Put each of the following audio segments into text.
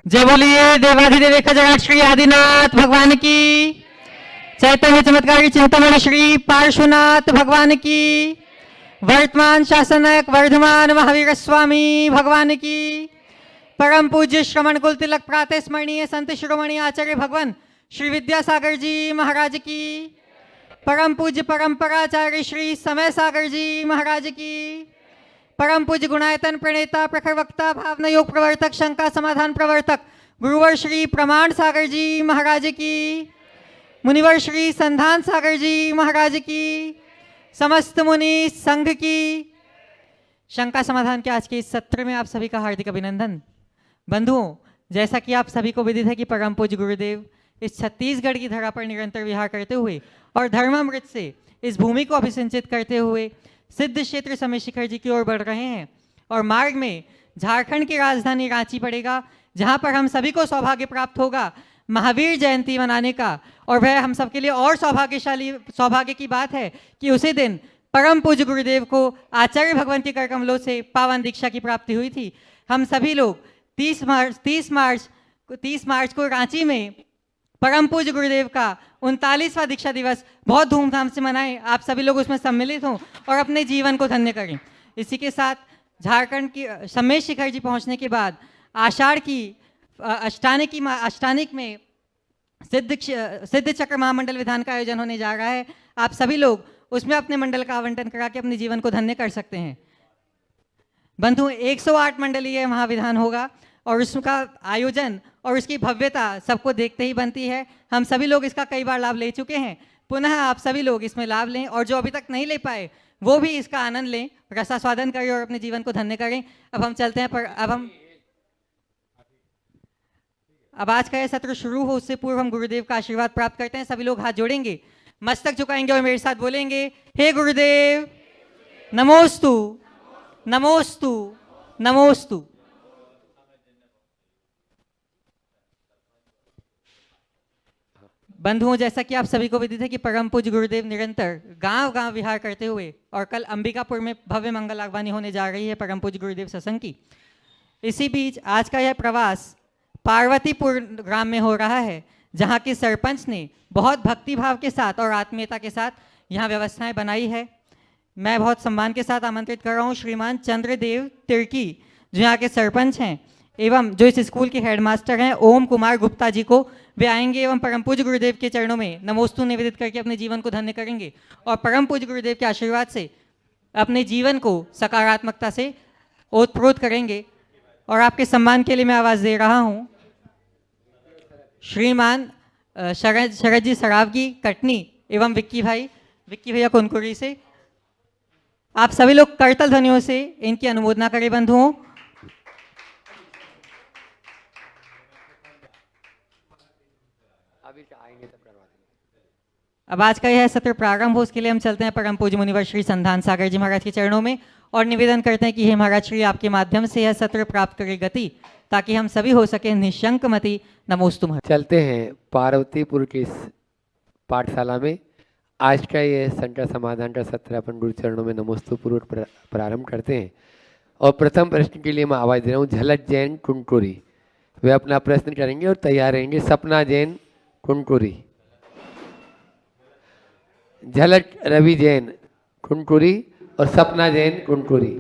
जय बोलिए देवाधिदेव खजाना श्री आदिनाथ भगवान की, चैतन्य चमत्कारी चिंतामणि श्री पार्श्वनाथ भगवान की, वर्तमान शासनक वर्धमान महावीर स्वामी भगवान की, परम पूज्य श्रवण कुल तिलक प्रातः स्मरणीय संत शिरोमणि आचार्य भगवान श्री विद्यासागर जी महाराज की, परम पूज्य परंपराचार्य श्री समय सागर जी महाराज की, परम पूज्य गुणायतन प्रणेता प्रखर वक्ता भावना योग प्रवर्तक शंका समाधान प्रवर्तक गुरुवर श्री प्रमाण सागर जी महाराज की, मुनिवर श्री संधान सागर जी महाराज की, समस्त मुनि संघ की। शंका समाधान के आज के इस सत्र में आप सभी का हार्दिक अभिनंदन। बंधुओं, जैसा कि आप सभी को विदित है कि परम पूज्य गुरुदेव इस छत्तीसगढ़ की धरा पर निरंतर विहार करते हुए और धर्मामृत से इस भूमि को अभिसिंचित करते हुए सिद्ध क्षेत्र समय शिखर जी की ओर बढ़ रहे हैं और मार्ग में झारखंड की राजधानी रांची पड़ेगा, जहां पर हम सभी को सौभाग्य प्राप्त होगा महावीर जयंती मनाने का। और वह हम सबके लिए और सौभाग्य की बात है कि उसी दिन परम पूज्य गुरुदेव को आचार्य भगवान के कर कमलों से पावन दीक्षा की प्राप्ति हुई थी। हम सभी लोग 30 मार्च को रांची में परम पूज्य गुरुदेव का 39वां दीक्षा दिवस बहुत धूमधाम से मनाएं। आप सभी लोग उसमें सम्मिलित हों और अपने जीवन को धन्य करें। इसी के साथ झारखंड की समय शिखर जी पहुंचने के बाद आषाढ़ की अष्टानिक में सिद्ध चक्र महामंडल विधान का आयोजन होने जा रहा है। आप सभी लोग उसमें अपने मंडल का आवंटन करा के अपने जीवन को धन्य कर सकते हैं। बंधु, 108 मंडलीय महाविधान होगा और उसका आयोजन और उसकी भव्यता सबको देखते ही बनती है। हम सभी लोग इसका कई बार लाभ ले चुके हैं, पुनः आप सभी लोग इसमें लाभ लें और जो अभी तक नहीं ले पाए वो भी इसका आनंद लें, रसास्वादन करें और अपने जीवन को धन्य करें। अब हम चलते हैं अब आज का यह सत्र शुरू हो उससे पूर्व हम गुरुदेव का आशीर्वाद प्राप्त करते हैं। सभी लोग हाथ जोड़ेंगे, मस्तक झुकाएंगे और मेरे साथ बोलेंगे, हे गुरुदेव नमोस्तु नमोस्तु नमोस्तु। बंधुओं, जैसा कि आप सभी को विदित है कि परम पूज्य गुरुदेव निरंतर गांव-गांव विहार करते हुए और कल अंबिकापुर में भव्य मंगल आगवानी होने जा रही है परम पूज्य गुरुदेव सत्संग की। इसी बीच आज का यह प्रवास पार्वतीपुर ग्राम में हो रहा है, जहां के सरपंच ने बहुत भक्तिभाव के साथ और आत्मीयता के साथ यहाँ व्यवस्थाएं बनाई है। मैं बहुत सम्मान के साथ आमंत्रित कर रहा हूँ श्रीमान चंद्रदेव तिर्की, जो यहाँ के सरपंच हैं एवं जो इस स्कूल के हेडमास्टर हैं ओम कुमार गुप्ता जी को। वे आएंगे एवं परम पूज्य गुरुदेव के चरणों में नमोस्तु निवेदित करके अपने जीवन को धन्य करेंगे और परम पूज्य गुरुदेव के आशीर्वाद से अपने जीवन को सकारात्मकता से ओतप्रोत करेंगे। और आपके सम्मान के लिए मैं आवाज़ दे रहा हूँ श्रीमान शरद जी सरावगी कटनी एवं विक्की भैया कुनकुरी से। आप सभी लोग करतल ध्वनियों से इनकी अनुमोदना करें। बंधुओं, अब आज का यह सत्र प्रारंभ हो उसके लिए हम चलते हैं परम पूज्य मुनिवर श्री संधान सागर जी महाराज के चरणों में और निवेदन करते हैं कि हे महाराज श्री, आपके माध्यम से यह सत्र प्राप्त करे गति, ताकि हम सभी हो सके निशंक मति। नमोस्तु महाराज। चलते हैं पार्वतीपुर की इस पाठशाला में। आज का ये संकर समाधान का सत्र अपन गुरु चरणों में नमोस्तु पूर्वक प्रारंभ करते हैं। और प्रथम प्रश्न के लिए मैं आवाज़ दे रहा हूँ झलक जैन कुनकुरी। वे अपना प्रश्न करेंगे और तैयार रहेंगे। सपना जैन कुनकुरी, झलक रवि जैन कुनकुरी और सपना जैन कुनकुरी।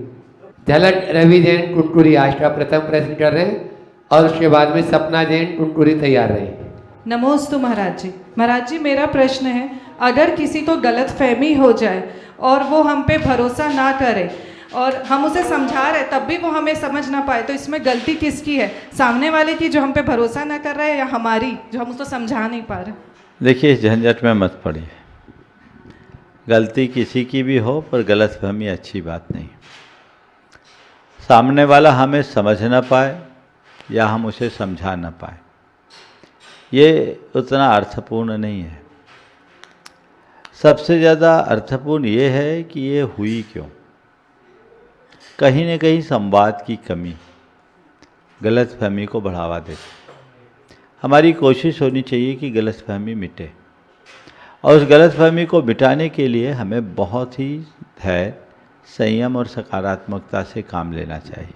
झलक रवि जैन कुनकुरी आज का प्रथम प्रश्न कर रहे हैं और उसके बाद में सपना जैन कुनकुरी तैयार रहे। नमोस्तु महाराज जी। महाराज जी, मेरा प्रश्न है, अगर किसी को गलत फहमी हो जाए और वो हम पे भरोसा ना करे और हम उसे समझा रहे तब भी वो हमें समझ ना पाए, तो इसमें गलती किसकी है? सामने वाले की जो हम पे भरोसा ना कर रहा है या हमारी जो हम उसको समझा नहीं पा रहे? देखिए, इस झंझट में मत पड़िए। गलती किसी की भी हो पर गलतफहमी अच्छी बात नहीं। सामने वाला हमें समझ ना पाए या हम उसे समझा ना पाए, ये उतना अर्थपूर्ण नहीं है। सबसे ज़्यादा अर्थपूर्ण ये है कि ये हुई क्यों। कहीं न कहीं संवाद की कमी गलतफहमी को बढ़ावा देती। हमारी कोशिश होनी चाहिए कि गलतफहमी मिटे और उस गलतफहमी को मिटाने के लिए हमें बहुत ही धैर्य, संयम और सकारात्मकता से काम लेना चाहिए।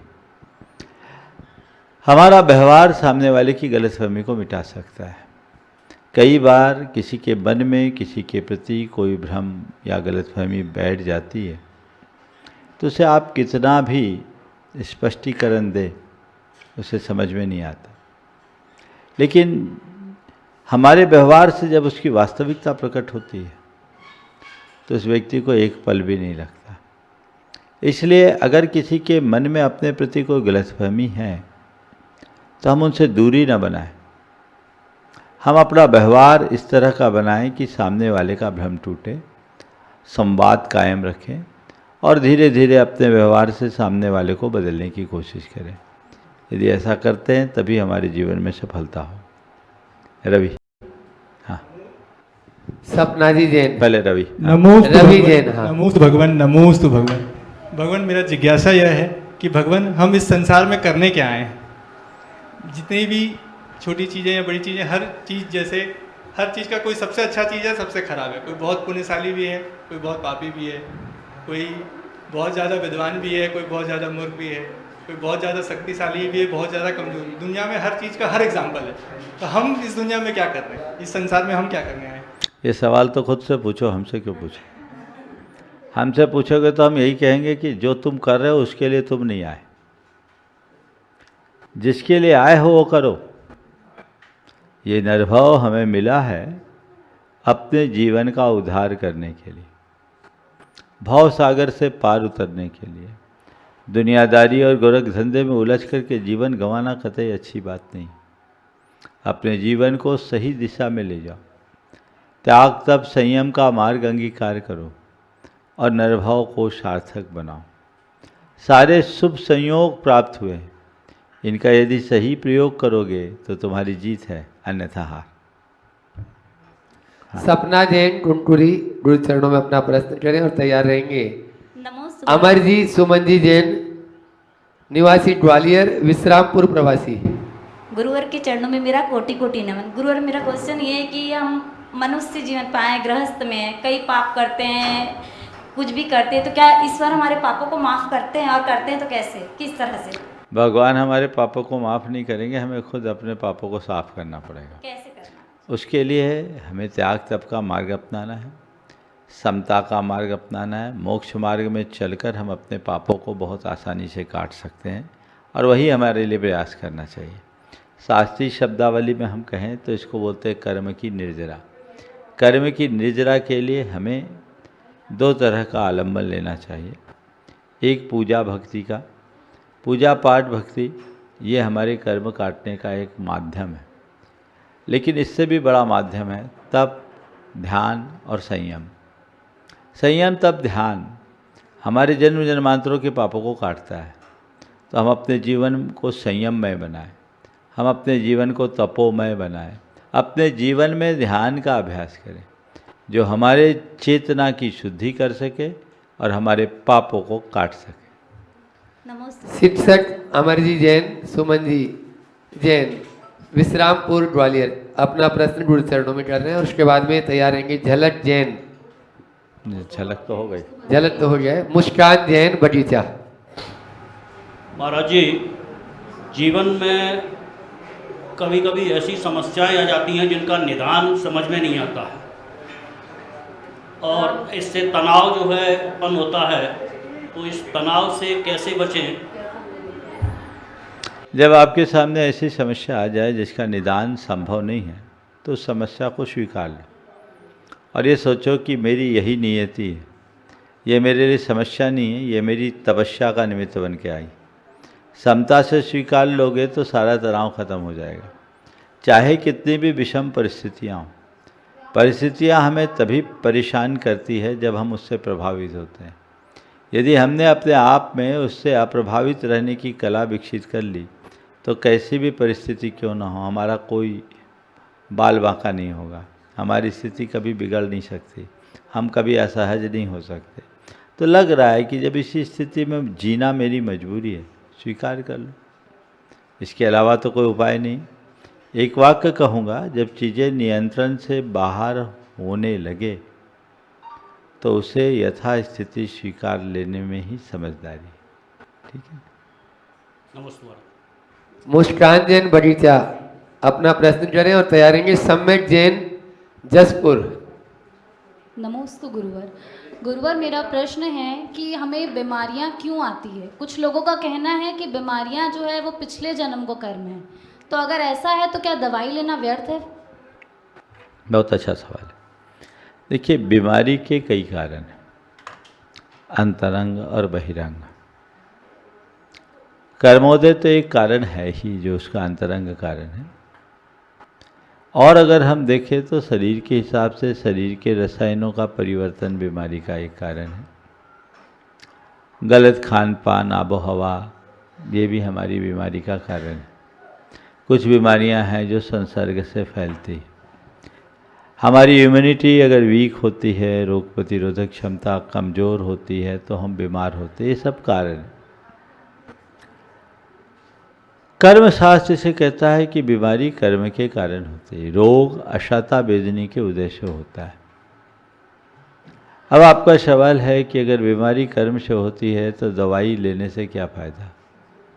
हमारा व्यवहार सामने वाले की गलतफहमी को मिटा सकता है। कई बार किसी के मन में किसी के प्रति कोई भ्रम या गलतफहमी बैठ जाती है, तो उसे आप कितना भी स्पष्टीकरण दें, उसे समझ में नहीं आता। लेकिन हमारे व्यवहार से जब उसकी वास्तविकता प्रकट होती है, तो उस व्यक्ति को एक पल भी नहीं लगता। इसलिए अगर किसी के मन में अपने प्रति कोई गलतफहमी है, तो हम उनसे दूरी न बनाएं। हम अपना व्यवहार इस तरह का बनाएं कि सामने वाले का भ्रम टूटे, संवाद कायम रखें और धीरे धीरे अपने व्यवहार से सामने वाले को बदलने की कोशिश करें। यदि ऐसा करते हैं तभी हमारे जीवन में सफलता हो। रवि, हाँ, सपना जी जैन। पहले रवि। नमोस्तु रवि भगवान, जैन, हाँ। नमोस्तु भगवान, नमोस्तु भगवान। भगवान, मेरा जिज्ञासा यह है कि भगवान, हम इस संसार में करने क्या आए हैं? जितनी भी छोटी चीज़ें या बड़ी चीज़ें, हर चीज़ जैसे हर चीज़ का कोई सबसे अच्छा चीज़ है, सबसे खराब है। कोई बहुत पुण्यशाली भी है, कोई बहुत पापी भी है, कोई बहुत ज़्यादा विद्वान भी है, कोई बहुत ज़्यादा मूर्ख भी है, कोई बहुत ज़्यादा शक्तिशाली भी है, बहुत ज़्यादा कमजोर भी। दुनिया में हर चीज़ का हर एग्जाम्पल है। तो हम इस दुनिया में क्या कर रहे हैं? इस संसार में हम क्या करने आए हैं? ये सवाल तो खुद से पूछो, हमसे क्यों पूछो? हमसे पूछोगे तो हम यही कहेंगे कि जो तुम कर रहे हो उसके लिए तुम नहीं आए, जिसके लिए आए हो वो करो। ये निर्भव हमें मिला है अपने जीवन का उद्धार करने के लिए, भव सागर से पार उतरने के लिए। दुनियादारी और गोरख धंधे में उलझ करके जीवन गंवाना कतई अच्छी बात नहीं। अपने जीवन को सही दिशा में ले जाओ, त्याग तप संयम का मार्ग अंगीकार करो और निर्भव को सार्थक बनाओ। सारे शुभ संयोग प्राप्त हुए, इनका यदि सही प्रयोग करोगे तो तुम्हारी जीत है, अन्यथा हार। सपना जैन टुनटुरी, गुरु चरणों में अपना प्रश्न करें और तैयार रहेंगे। नमो अमर जी सुमन जी जैन, निवासी ग्वालियर, विश्रामपुर प्रवासी। गुरुवर के चरणों में मेरा कोटि कोटि नमन। गुरुवर, मेरा क्वेश्चन ये है कि हम मनुष्य जीवन पाए, गृहस्थ में कई पाप करते हैं, कुछ भी करते हैं, तो क्या ईश्वर हमारे पापों को माफ करते हैं? और करते हैं तो कैसे, किस तरह से? भगवान हमारे पापों को माफ़ नहीं करेंगे, हमें खुद अपने पापों को साफ करना पड़ेगा। कैसे करना? उसके लिए हमें त्याग तप का मार्ग अपनाना है, समता का मार्ग अपनाना है। मोक्ष मार्ग में चलकर हम अपने पापों को बहुत आसानी से काट सकते हैं और वही हमारे लिए प्रयास करना चाहिए। शास्त्रीय शब्दावली में हम कहें तो इसको बोलते हैं कर्म की निर्जरा। कर्म की निर्जरा के लिए हमें दो तरह का आलम्बन लेना चाहिए। एक पूजा भक्ति का, पूजा पाठ भक्ति ये हमारे कर्म काटने का एक माध्यम है, लेकिन इससे भी बड़ा माध्यम है तप, ध्यान और संयम। संयम, तप, ध्यान हमारे जन्म जन्मांतरों के पापों को काटता है। तो हम अपने जीवन को संयममय बनाएं, हम अपने जीवन को तपोमय बनाएं, अपने जीवन में ध्यान का अभ्यास करें जो हमारे चेतना की शुद्धि कर सके और हमारे पापों को काट सके। नमस्ते। शिक्षक अमर जी जैन, सुमन जी जैन, विश्रामपुर ग्वालियर, अपना प्रश्न गुरु चरणों में कर रहे हैं और उसके बाद में तैयार रहेंगे झलक जैन। झलक तो हो गई, झलक तो हो गया है। मुस्कान जैन, बगीचा। महाराज जी, जीवन में कभी कभी ऐसी समस्याएं आ जाती हैं जिनका निदान समझ में नहीं आता है और इससे तनाव जो है उत्पन्न होता है, तो इस तनाव से कैसे बचें? जब आपके सामने ऐसी समस्या आ जाए जिसका निदान संभव नहीं है, तो उस समस्या को स्वीकार लो और ये सोचो कि मेरी यही नियति है, ये मेरे लिए समस्या नहीं है, ये मेरी तपस्या का निमित्त बन के आई। समता से स्वीकार लोगे तो सारा तनाव खत्म हो जाएगा। चाहे कितनी भी विषम परिस्थितियाँ हों, परिस्थितियाँ हमें तभी परेशान करती है जब हम उससे प्रभावित होते हैं। यदि हमने अपने आप में उससे अप्रभावित रहने की कला विकसित कर ली, तो कैसी भी परिस्थिति क्यों ना हो, हमारा कोई बाल बांका नहीं होगा, हमारी स्थिति कभी बिगड़ नहीं सकती, हम कभी असहज नहीं हो सकते। तो लग रहा है कि जब इसी स्थिति में जीना मेरी मजबूरी है, स्वीकार कर लो, इसके अलावा तो कोई उपाय नहीं। एक वाक्य कहूँगा, जब चीज़ें नियंत्रण से बाहर होने लगे तो उसे यथास्थिति स्वीकार लेने में ही समझदारी है। ठीक है। नमस्कार। मुस्कान जैन बगीचा अपना प्रश्न करें और तैयार रहेंगे। सम्यक जैन जसपुर। नमोस्तु गुरुवर। गुरुवर, मेरा प्रश्न है कि हमें बीमारियां क्यों आती है? कुछ लोगों का कहना है कि बीमारियां जो है वो पिछले जन्म को कर्म है, तो अगर ऐसा है तो क्या दवाई लेना व्यर्थ है? बहुत अच्छा सवाल है। देखिए, बीमारी के कई कारण हैं, अंतरंग और बहिरंग। कर्मोदय तो एक कारण है ही जो उसका अंतरंग कारण है, और अगर हम देखें तो शरीर के हिसाब से शरीर के रसायनों का परिवर्तन बीमारी का एक कारण है। गलत खान पान, आबो हवा, ये भी हमारी बीमारी का कारण है। कुछ बीमारियां हैं जो संसर्ग से फैलती हैं। हमारी इम्यूनिटी अगर वीक होती है, रोग प्रतिरोधक क्षमता कमज़ोर होती है, तो हम बीमार होते हैं। ये सब कारण है। कर्म शास्त्र से कहता है कि बीमारी कर्म के कारण होती है, रोग अशाता वेदनी के उद्देश्य होता है। अब आपका सवाल है कि अगर बीमारी कर्म से होती है तो दवाई लेने से क्या फ़ायदा,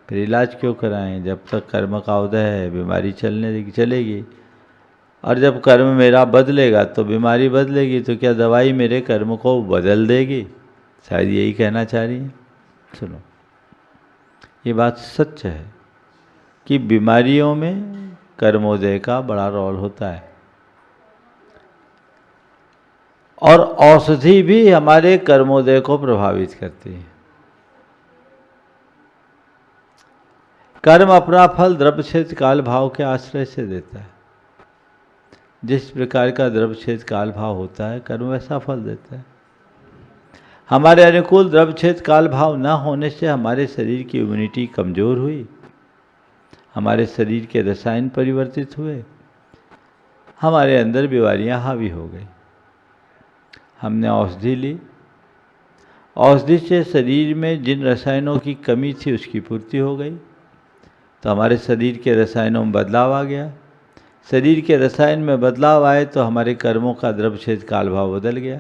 फिर इलाज क्यों कराएं? जब तक कर्म का उदय है बीमारी चलेगी, और जब कर्म मेरा बदलेगा तो बीमारी बदलेगी, तो क्या दवाई मेरे कर्म को बदल देगी? शायद यही कहना चाह रही है। सुनो, ये बात सच है कि बीमारियों में कर्मोदय का बड़ा रोल होता है, और औषधि भी हमारे कर्मोदय को प्रभावित करती है। कर्म अपना फल द्रव्यक्षेद काल भाव के आश्रय से देता है। जिस प्रकार का द्रव्यक्षेद काल भाव होता है, कर्म वैसा फल देता है। हमारे अनुकूल द्रव्यक्षेद काल भाव न होने से हमारे शरीर की इम्यूनिटी कमज़ोर हुई, हमारे शरीर के रसायन परिवर्तित हुए, हमारे अंदर बीमारियां हावी हो गई। हमने औषधि ली, औषधि से शरीर में जिन रसायनों की कमी थी उसकी पूर्ति हो गई, तो हमारे शरीर के रसायनों में बदलाव आ गया। शरीर के रसायन में बदलाव आए तो हमारे कर्मों का द्रव्यक्षेद काल भाव बदल गया।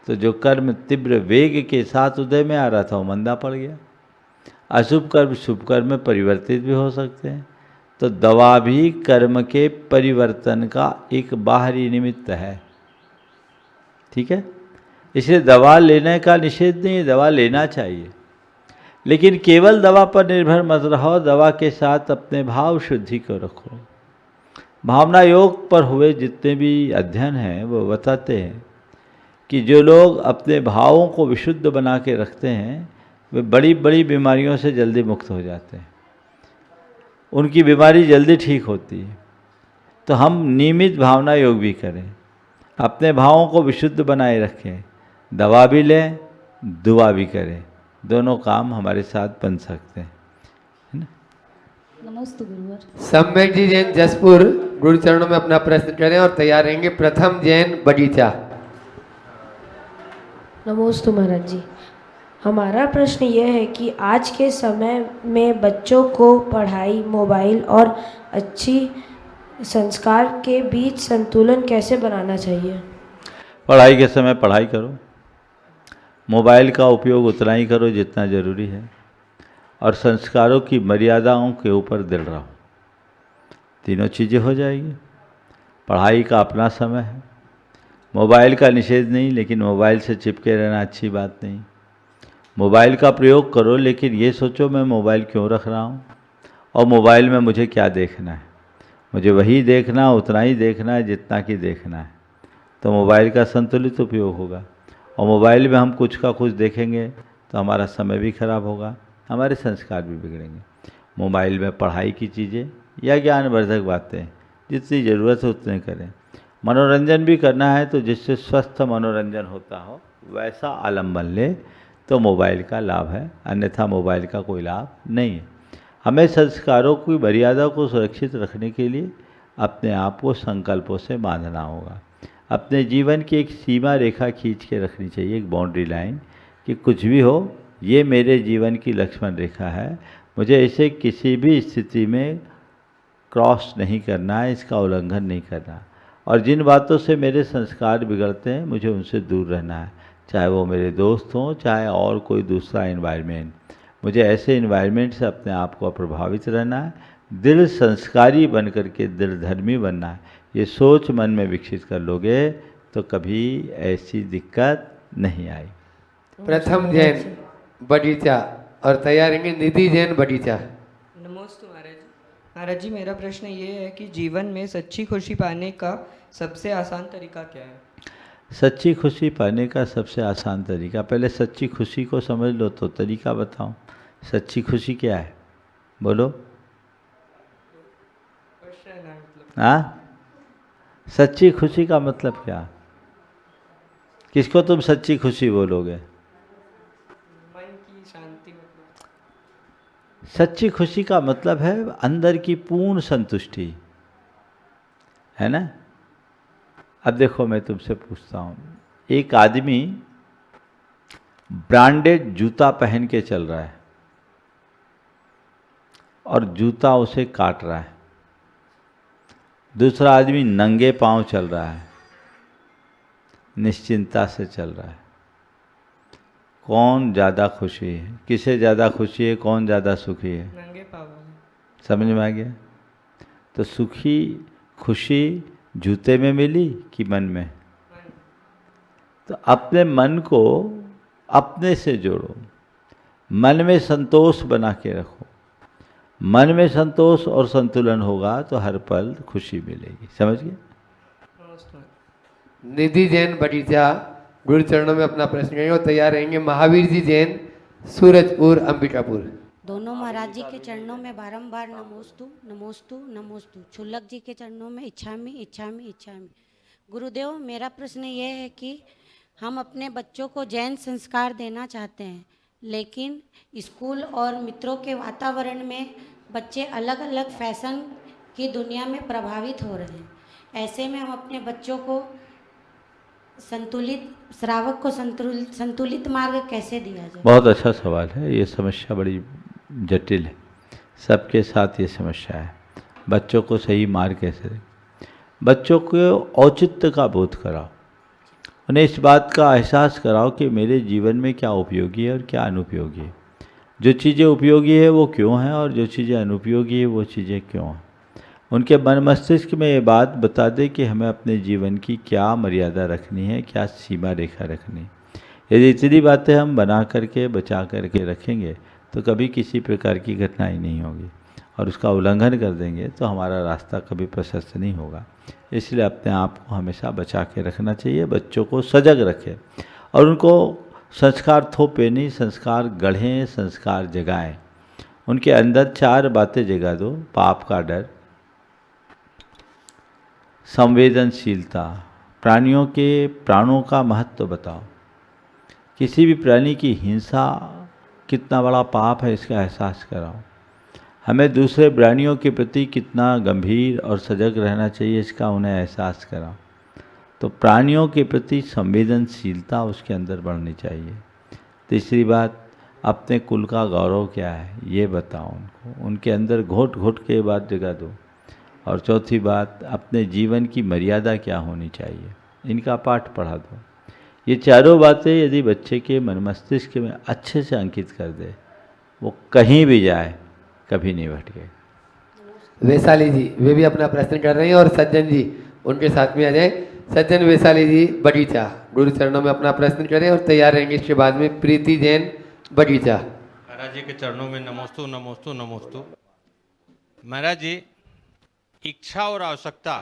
तो जो कर्म तीव्र वेग के साथ उदय में आ रहा था वो मंदा पड़ गया। अशुभ कर्म शुभ कर्म में परिवर्तित भी हो सकते हैं। तो दवा भी कर्म के परिवर्तन का एक बाहरी निमित्त है। ठीक है, इसलिए दवा लेने का निषेध नहीं है, दवा लेना चाहिए, लेकिन केवल दवा पर निर्भर मत रहो। दवा के साथ अपने भाव शुद्धि को रखो। भावना योग पर हुए जितने भी अध्ययन हैं वो बताते हैं कि जो लोग अपने भावों को विशुद्ध बना के रखते हैं वे बड़ी बड़ी बीमारियों से जल्दी मुक्त हो जाते हैं, उनकी बीमारी जल्दी ठीक होती है। तो हम नियमित भावना योग भी करें, अपने भावों को विशुद्ध बनाए रखें, दवा भी लें, दुआ भी करें, दोनों काम हमारे साथ बन सकते हैं, है ना। नमोस्तु गुरुवर। सम्यक जी जैन जसपुर गुरु चरणों में अपना प्रश्न करें और तैयार रहेंगे। प्रथम जैन बगीचा। नमोस्तु महाराज जी। हमारा प्रश्न यह है कि आज के समय में बच्चों को पढ़ाई, मोबाइल और अच्छी संस्कार के बीच संतुलन कैसे बनाना चाहिए? पढ़ाई के समय पढ़ाई करो, मोबाइल का उपयोग उतना ही करो जितना ज़रूरी है, और संस्कारों की मर्यादाओं के ऊपर दृढ़ रहो। तीनों चीज़ें हो जाएगी। पढ़ाई का अपना समय है, मोबाइल का निषेध नहीं, लेकिन मोबाइल से चिपके रहना अच्छी बात नहीं। मोबाइल का प्रयोग करो, लेकिन ये सोचो मैं मोबाइल क्यों रख रहा हूँ और मोबाइल में मुझे क्या देखना है। मुझे वही देखना, उतना ही देखना है जितना कि देखना है। तो मोबाइल का संतुलित उपयोग होगा। और मोबाइल में हम कुछ का कुछ देखेंगे तो हमारा समय भी खराब होगा, हमारे संस्कार भी बिगड़ेंगे। मोबाइल में पढ़ाई की चीज़ें या ज्ञानवर्धक बातें जितनी ज़रूरत है उतने करें। मनोरंजन भी करना है तो जिससे स्वस्थ मनोरंजन होता हो वैसा आलम्बन ले तो मोबाइल का लाभ है, अन्यथा मोबाइल का कोई लाभ नहीं है। हमें संस्कारों की मर्यादा को सुरक्षित रखने के लिए अपने आप को संकल्पों से बांधना होगा। अपने जीवन की एक सीमा रेखा खींच के रखनी चाहिए, एक बाउंड्री लाइन, कि कुछ भी हो ये मेरे जीवन की लक्ष्मण रेखा है, मुझे इसे किसी भी स्थिति में क्रॉस नहीं करना है, इसका उल्लंघन नहीं करना। और जिन बातों से मेरे संस्कार बिगड़ते हैं मुझे उनसे दूर रहना है, चाहे वो मेरे दोस्त हों चाहे और कोई दूसरा एनवायरनमेंट। मुझे ऐसे इन्वायरमेंट से अपने आप को अप्रभावित रहना है, दृढ़ संस्कारी बन करके दृढ़ धर्मी बनना है। ये सोच मन में विकसित कर लोगे तो कभी ऐसी दिक्कत नहीं आई। प्रथम जैन बगीचा और तैयार रहेंगे निधि जैन बगीचा। नमस्ते महाराज। महाराज जी, मेरा प्रश्न ये है कि जीवन में सच्ची खुशी पाने का सबसे आसान तरीका क्या है? सच्ची खुशी पाने का सबसे आसान तरीका, पहले सच्ची खुशी को समझ लो तो तरीका बताऊं। सच्ची खुशी क्या है, बोलो। हाँ, सच्ची खुशी का मतलब क्या? किसको तुम सच्ची खुशी बोलोगे? मन की शांति। सच्ची खुशी का मतलब है अंदर की पूर्ण संतुष्टि, है ना। अब देखो, मैं तुमसे पूछता हूँ, एक आदमी ब्रांडेड जूता पहन के चल रहा है और जूता उसे काट रहा है। दूसरा आदमी नंगे पांव चल रहा है, निश्चिंता से चल रहा है। कौन ज़्यादा खुशी है? किसे ज़्यादा खुशी है? कौन ज़्यादा सुखी है? नंगे पाँव। समझ में आ गया? तो सुखी खुशी जूते में मिली कि मन में? तो अपने मन को अपने से जोड़ो, मन में संतोष बना के रखो। मन में संतोष और संतुलन होगा तो हर पल खुशी मिलेगी। समझ गए? निधि जैन बगीचा गुरु चरणों में अपना प्रश्न करेंगे और तैयार रहेंगे महावीर जी जैन सूरजपुर अंबिकापुर। दोनों महाराज जी के चरणों में बारंबार नमोस्तु नमोस्तु नमोस्तु। छुल्लक जी के चरणों में इच्छामि इच्छामि इच्छामि। गुरुदेव, मेरा प्रश्न ये है कि हम अपने बच्चों को जैन संस्कार देना चाहते हैं, लेकिन स्कूल और मित्रों के वातावरण में बच्चे अलग अलग फैशन की दुनिया में प्रभावित हो रहे हैं। ऐसे में हम अपने बच्चों को श्रावक को संतुलित मार्ग कैसे दिया जाए? बहुत अच्छा सवाल है। ये समस्या बड़ी जटिल है, सबके साथ ये समस्या है। बच्चों को सही मार्ग कैसे दें? बच्चों को औचित्य का बोध कराओ, उन्हें इस बात का एहसास कराओ कि मेरे जीवन में क्या उपयोगी है और क्या अनुपयोगी है। जो चीज़ें उपयोगी है वो क्यों हैं और जो चीज़ें अनुपयोगी है वो चीज़ें क्यों हैं। उनके मन मस्तिष्क में ये बात बता दे कि हमें अपने जीवन की क्या मर्यादा रखनी है, क्या सीमा रेखा रखनी है। यदि इतनी बातें हम बना करके बचा करके रखेंगे तो कभी किसी प्रकार की घटना ही नहीं होगी, और उसका उल्लंघन कर देंगे तो हमारा रास्ता कभी प्रशस्त नहीं होगा। इसलिए अपने आप को हमेशा बचा के रखना चाहिए, बच्चों को सजग रखें और उनको संस्कार थोपे नहीं, संस्कार गढ़ें, संस्कार जगाएं। उनके अंदर 4 बातें जगा दो। पाप का डर, संवेदनशीलता, प्राणियों के प्राणों का महत्व बताओ। किसी भी प्राणी की हिंसा कितना बड़ा पाप है इसका एहसास कराओ। हमें दूसरे प्राणियों के प्रति कितना गंभीर और सजग रहना चाहिए इसका उन्हें एहसास कराओ। तो प्राणियों के प्रति संवेदनशीलता उसके अंदर बढ़नी चाहिए। तीसरी बात, अपने कुल का गौरव क्या है ये बताओ उनको, उनके अंदर घोट घोट के बात जगा दो। और चौथी बात, अपने जीवन की मर्यादा क्या होनी चाहिए, इनका पाठ पढ़ा दो। ये चारों बातें यदि बच्चे के मन मस्तिष्क में अच्छे से अंकित कर दे, वो कहीं भी जाए कभी नहीं भटके। वैशाली जी वे भी अपना प्रश्न कर रहे हैं और सज्जन जी उनके साथ में आ जाए। सज्जन वैशाली जी बगीचा गुरु चरणों में अपना प्रश्न करें और तैयार रहेंगे। इसके बाद में प्रीति जैन बगीचा। महाराज जी के चरणों में नमोस्तु नमोस्तु नमोस्तु। महाराज जी, इच्छा और आवश्यकता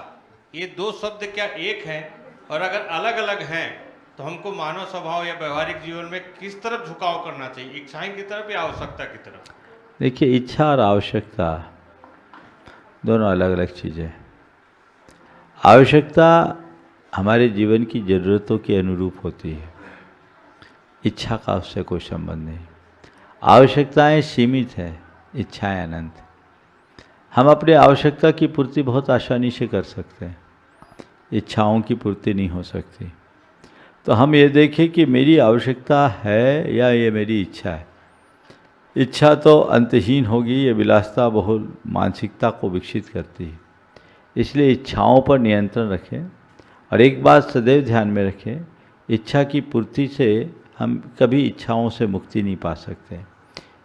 ये 2 शब्द क्या एक हैं? और अगर अलग अलग हैं तो हमको मानव स्वभाव या व्यवहारिक जीवन में किस तरफ झुकाव करना चाहिए, इच्छाएं की तरफ या आवश्यकता की तरफ? देखिए, इच्छा और आवश्यकता दोनों अलग अलग चीज़ें। आवश्यकता हमारे जीवन की ज़रूरतों के अनुरूप होती है, इच्छा का उससे कोई संबंध नहीं। आवश्यकताएं सीमित है, इच्छाएं अनंत। हम अपने आवश्यकता की पूर्ति बहुत आसानी से कर सकते हैं, इच्छाओं की पूर्ति नहीं हो सकती। तो हम ये देखें कि मेरी आवश्यकता है या ये मेरी इच्छा है। इच्छा तो अंतहीन होगी, ये विलासता बहुत मानसिकता को विकसित करती है। इसलिए इच्छाओं पर नियंत्रण रखें और एक बात सदैव ध्यान में रखें, इच्छा की पूर्ति से हम कभी इच्छाओं से मुक्ति नहीं पा सकते।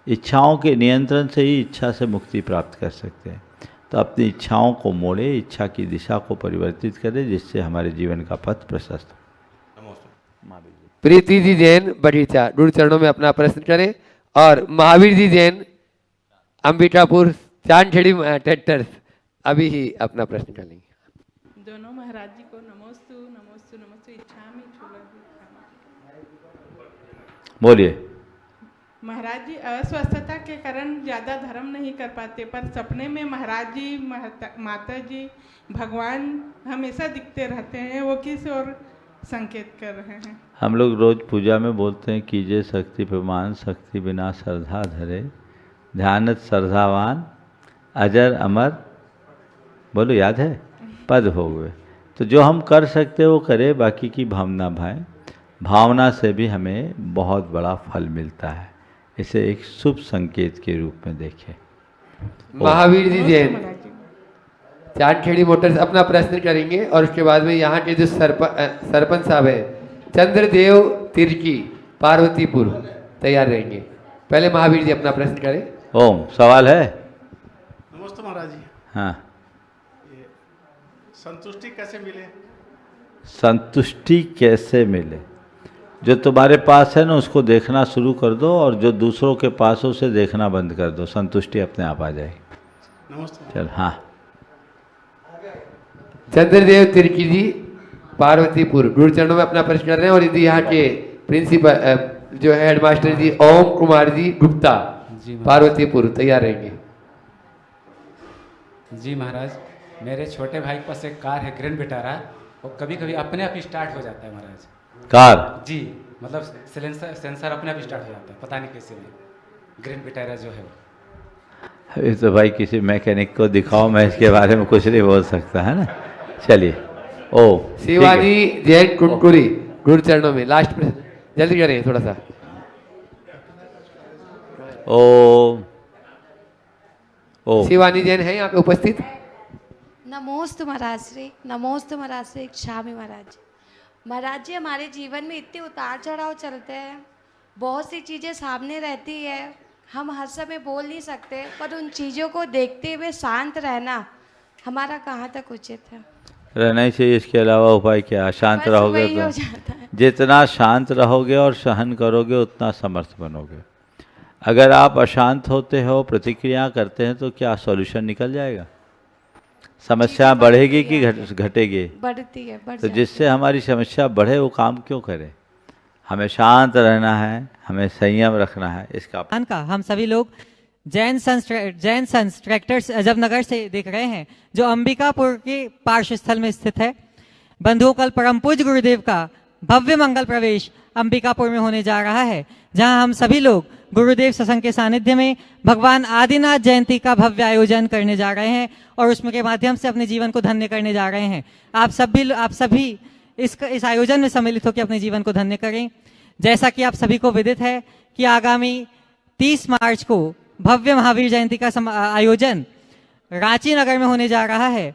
इच्छाओं के नियंत्रण से ही इच्छा से मुक्ति प्राप्त कर सकते हैं। तो अपनी इच्छाओं को मोड़े, इच्छा की दिशा को परिवर्तित करें, जिससे हमारे जीवन का पथ प्रशस्त हो। प्रीति जी जैन बगीचा गुरु चरणों में अपना प्रश्न करें, और महावीर जी जैन अंबिकापुर चांदखेड़ी ट्रैक्टर्स अभी ही अपना प्रश्न करेंगे। दोनों महाराज जी को नमोस्तु नमोस्तु नमोस्तु इच्छामि चूलगी। बोलिए। महाराज जी अस्वस्थता के कारण ज़्यादा धर्म नहीं कर पाते, पर सपने में महाराज जी, माता जी, भगवान हमेशा दिखते रहते हैं। वो किस ओर संकेत कर रहे हैं? हम लोग रोज पूजा में बोलते हैं, कीजिए शक्ति प्रमाण, शक्ति बिना श्रद्धा धरे, ध्यानत श्रद्धावान अजर अमर, बोलो याद है, पद हो गए। तो जो हम कर सकते वो करें, बाकी की भावना भाएं। भावना से भी हमें बहुत बड़ा फल मिलता है, इसे एक शुभ संकेत के रूप में देखें। महावीर जी जैन चांदखेड़ी मोटर्स अपना प्रश्न करेंगे, और उसके बाद में यहाँ के जो सरपंच साहब हैं चंद्रदेव तिर्की पार्वतीपुर तैयार रहेंगे। पहले महावीर जी अपना प्रश्न करें। ओम, सवाल है? नमस्ते महाराज जी। हाँ, संतुष्टि कैसे मिले? संतुष्टि कैसे मिले? जो तुम्हारे पास है ना उसको देखना शुरू कर दो, और जो दूसरों के पास हो उसे देखना बंद कर दो, संतुष्टि अपने आप आ जाएगी। नमस्ते। चल हाँ। चंद्रदेव तिर्की जी पार्वतीपुर गुरु चरणों में अपना प्रश्न कर रहे हैं, और यदि यहाँ के प्रिंसिपल जो है हेडमास्टर जी ओम कुमार जी गुप्ता पार्वतीपुर तैयार रहेंगे। जी महाराज, मेरे छोटे भाई के पास एक कार है ग्रैंड विटारा, वो कभी कभी अपने आप स्टार्ट हो जाता है महाराज। कार? जी, मतलब सेंसर अपने आप स्टार्ट हो जाता है, पता नहीं कैसे भी। ग्रैंड विटारा जो है वो। अभी तो भाई किसी मैकेनिक को दिखाओ, मैं इसके बारे में कुछ नहीं बोल सकता है ना। चलिए। ओ शिवाजी जैन कुनकुरी गुरु चरणों में लास्ट प्रश्न, जल्दी करें थोड़ा सा। ओ शिवानी जैन है यहाँ पे उपस्थित। नमोस्तु महाराज श्री, नमोस्तु महाराज श्री, क्षामी महाराज जी। महाराज जी, हमारे जीवन में इतने उतार चढ़ाव चलते हैं, बहुत सी चीज़ें सामने रहती है, हम हर समय बोल नहीं सकते, पर उन चीज़ों को देखते हुए शांत रहना हमारा कहाँ तक उचित है? रहना ही चाहिए, इसके अलावा उपाय क्या? शांत रहोगे तो जितना शांत रहोगे और सहन करोगे उतना समर्थ बनोगे। अगर आप अशांत होते हो, प्रतिक्रिया करते हैं, तो क्या सॉल्यूशन निकल जाएगा? समस्या बढ़ेगी कि घटेगी? बढ़ती है, तो जिससे हमारी समस्या बढ़े वो काम क्यों करें? हमें शांत रहना है, हमें संयम रखना है। इसका हम सभी लोग जैन सन्स ट्रैक्टर्स अजबनगर से देख रहे हैं, जो अंबिकापुर के पार्श्व स्थल में स्थित है। बंधुओं, कल परम पूज्य गुरुदेव का भव्य मंगल प्रवेश अंबिकापुर में होने जा रहा है, जहां हम सभी लोग गुरुदेव सत्संग के सानिध्य में भगवान आदिनाथ जयंती का भव्य आयोजन करने जा रहे हैं, और उसमें के माध्यम से अपने जीवन को धन्य करने जा रहे हैं। आप सभी इस आयोजन में सम्मिलित होकर अपने जीवन को धन्य करें। जैसा कि आप सभी को विदित है कि आगामी 30 मार्च को भव्य महावीर जयंती का आयोजन रांची नगर में होने जा रहा है,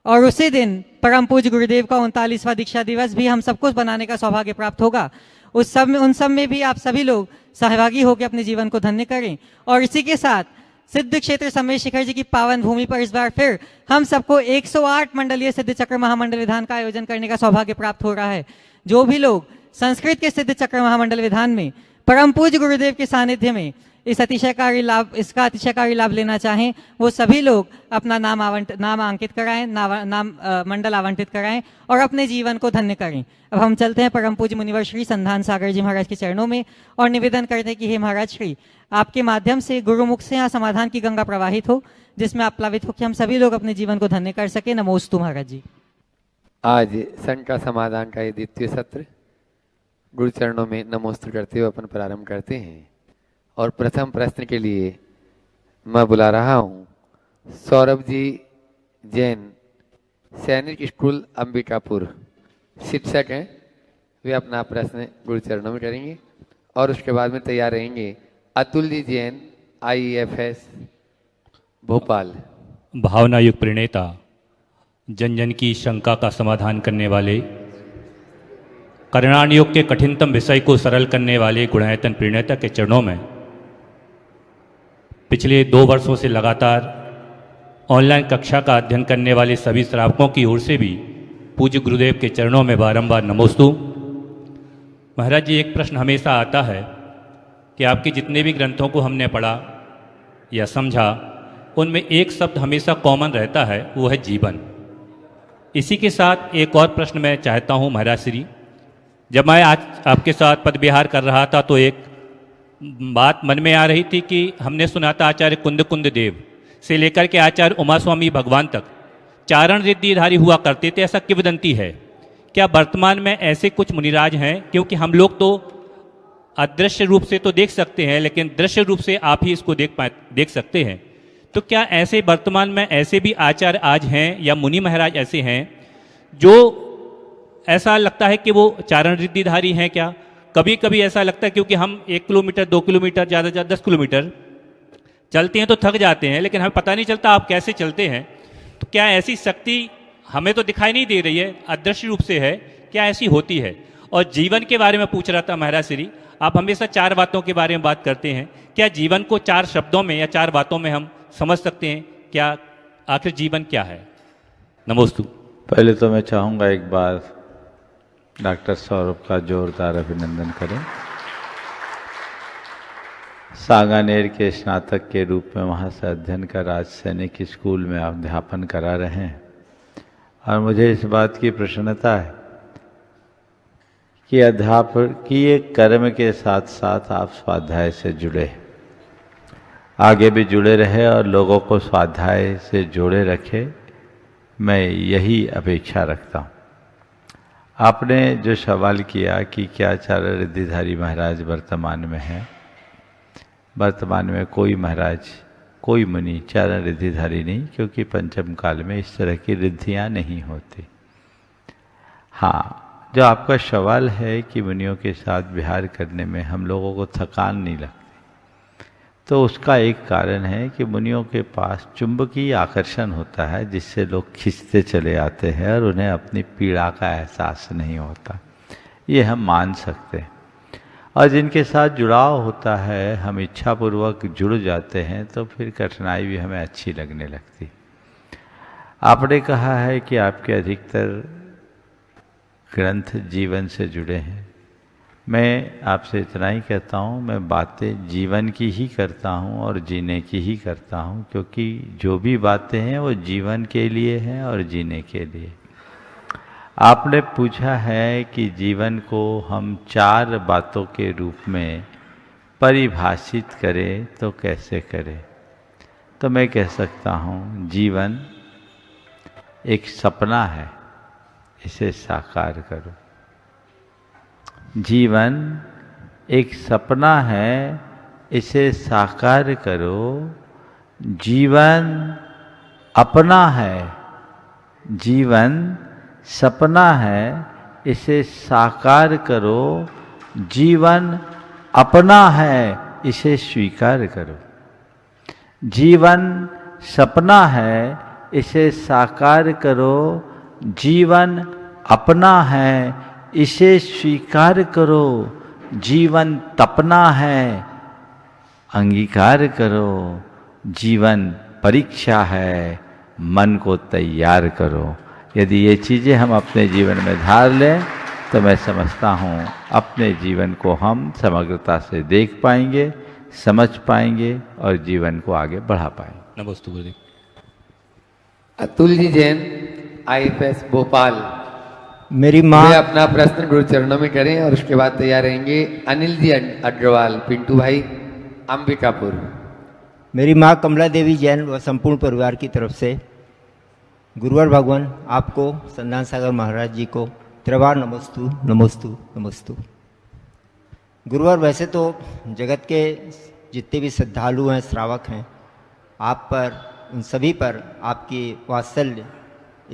और उसी दिन परम पूज्य गुरुदेव का 39वां दीक्षा दिवस भी हम सबको बनाने का सौभाग्य प्राप्त होगा। उन सब में भी आप सभी लोग सहभागी होकर अपने जीवन को धन्य करें। और इसी के साथ सिद्ध क्षेत्र समय शिखर जी की पावन भूमि पर इस बार फिर हम सबको 108 मंडलीय सिद्ध चक्र महामंडल विधान का आयोजन करने का सौभाग्य प्राप्त हो रहा है। जो भी लोग संस्कृत के सिद्ध चक्र महामंडल विधान में परम पूज्य गुरुदेव के सानिध्य में इसका अतिशयकारी लाभ लेना चाहें, वो सभी लोग अपना नाम अंकित कराएं, मंडल आवंटित कराएं और अपने जीवन को धन्य करें। अब हम चलते हैं परम पूज्य मुनिवर श्री संधान सागर जी महाराज के चरणों में, और निवेदन करते हैं कि हे महाराज श्री, आपके माध्यम से गुरुमुख से यहाँ समाधान की गंगा प्रवाहित हो, जिसमें आप प्लावित हो कि हम सभी लोग अपने जीवन को धन्य कर सके। नमोस्तु महाराज जी। आज सन का समाधान का ये द्वितीय सत्र गुरु चरणों में नमोस्तु करते हुए अपन प्रारंभ करते हैं। और प्रथम प्रश्न के लिए मैं बुला रहा हूँ सौरभ जी जैन, सैनिक स्कूल अंबिकापुर, शिक्षक हैं। वे अपना प्रश्न गुरु चरणों में करेंगे, और उसके बाद में तैयार रहेंगे अतुल जी जैन, IEFS भोपाल। भावना युग प्रणेता, जन जन की शंका का समाधान करने वाले, कल्याण योग के कठिनतम विषय को सरल करने वाले गुणायतन प्रणेता के चरणों में पिछले 2 वर्षों से लगातार ऑनलाइन कक्षा का अध्ययन करने वाले सभी श्रावकों की ओर से भी पूज्य गुरुदेव के चरणों में बारंबार नमोस्तु। महाराज जी, एक प्रश्न हमेशा आता है कि आपके जितने भी ग्रंथों को हमने पढ़ा या समझा, उनमें एक शब्द हमेशा कॉमन रहता है, वो है जीवन। इसी के साथ एक और प्रश्न मैं चाहता हूँ महाराज श्री। जब मैं आज आपके साथ पद विहार कर रहा था तो एक बात मन में आ रही थी कि हमने सुना था आचार्य कुंद देव से लेकर के आचार्य उमा स्वामी भगवान तक चारण रिद्धिधारी हुआ करते थे, ऐसा किंवदंती है। क्या वर्तमान में ऐसे कुछ मुनिराज हैं? क्योंकि हम लोग तो अदृश्य रूप से तो देख सकते हैं, लेकिन दृश्य रूप से आप ही इसको देख सकते हैं। तो क्या ऐसे वर्तमान में ऐसे भी आचार्य आज हैं या मुनि महाराज ऐसे हैं जो ऐसा लगता है कि वो चारण रिद्धिधारी हैं? क्या कभी कभी ऐसा लगता है, क्योंकि हम 1 किलोमीटर 2 किलोमीटर ज़्यादा से ज़्यादा 10 किलोमीटर चलते हैं तो थक जाते हैं, लेकिन हमें पता नहीं चलता आप कैसे चलते हैं। तो क्या ऐसी शक्ति हमें तो दिखाई नहीं दे रही है, अदृश्य रूप से है, क्या ऐसी होती है? और जीवन के बारे में पूछ रहा था महाराज श्री। आप हमेशा 4 बातों के बारे में बात करते हैं, क्या जीवन को 4 शब्दों में या 4 बातों में हम समझ सकते हैं? क्या आखिर जीवन क्या है? नमोस्तु। पहले तो मैं चाहूँगा एक बार डॉक्टर सौरभ का जोरदार अभिनंदन करें। सांगानेर के स्नातक के रूप में वहाँ से अध्ययन कर आज सैनिक स्कूल में अध्यापन करा रहे हैं, और मुझे इस बात की प्रसन्नता है कि अध्यापक की एक कर्म के साथ साथ आप स्वाध्याय से जुड़े, आगे भी जुड़े रहे और लोगों को स्वाध्याय से जोड़े रखे। मैं यही अपेक्षा रखता हूँ। आपने जो सवाल किया कि क्या चारण रिद्धिधारी महाराज वर्तमान में हैं, वर्तमान में कोई महाराज, कोई मुनि चारण रिद्धिधारी नहीं, क्योंकि पंचम काल में इस तरह की रिद्धियाँ नहीं होती। हाँ, जो आपका सवाल है कि मुनियों के साथ विहार करने में हम लोगों को थकान नहीं लगती, तो उसका एक कारण है कि मुनियों के पास चुंबकीय आकर्षण होता है, जिससे लोग खींचते चले आते हैं और उन्हें अपनी पीड़ा का एहसास नहीं होता। ये हम मान सकते हैं। और जिनके साथ जुड़ाव होता है, हम इच्छापूर्वक जुड़ जाते हैं, तो फिर कठिनाई भी हमें अच्छी लगने लगती। आपने कहा है कि आपके अधिकतर ग्रंथ जीवन से जुड़े हैं। मैं आपसे इतना ही कहता हूँ, मैं बातें जीवन की ही करता हूँ और जीने की ही करता हूँ, क्योंकि जो भी बातें हैं वो जीवन के लिए हैं और जीने के लिए। आपने पूछा है कि जीवन को हम 4 बातों के रूप में परिभाषित करें तो कैसे करें? तो मैं कह सकता हूँ, जीवन एक सपना है, इसे साकार करो। जीवन एक सपना है, इसे साकार करो। जीवन अपना है, जीवन सपना है, इसे साकार करो। जीवन अपना है, इसे स्वीकार करो। जीवन सपना है, इसे साकार करो। जीवन अपना है, इसे स्वीकार करो। जीवन तपना है, अंगीकार करो। जीवन परीक्षा है, मन को तैयार करो। यदि ये चीज़ें हम अपने जीवन में धार लें तो मैं समझता हूँ अपने जीवन को हम समग्रता से देख पाएंगे, समझ पाएंगे और जीवन को आगे बढ़ा पाएंगे। नमस्ते गुरुदेव। अतुल जी जैन, IFS भोपाल। मेरी माँ वे अपना प्रश्न गुरु चरणों में करें और उसके बाद तैयार रहेंगे अनिल जी अग्रवाल, पिंटू भाई, अंबिकापुर। मेरी माँ कमला देवी जैन व संपूर्ण परिवार की तरफ से गुरुवर भगवान आपको, संधान सागर महाराज जी को त्रिवार नमोस्तु नमोस्तु नमोस्तु। गुरुवर, वैसे तो जगत के जितने भी श्रद्धालु हैं, श्रावक हैं, आप पर, उन सभी पर आपकी वात्सल्य,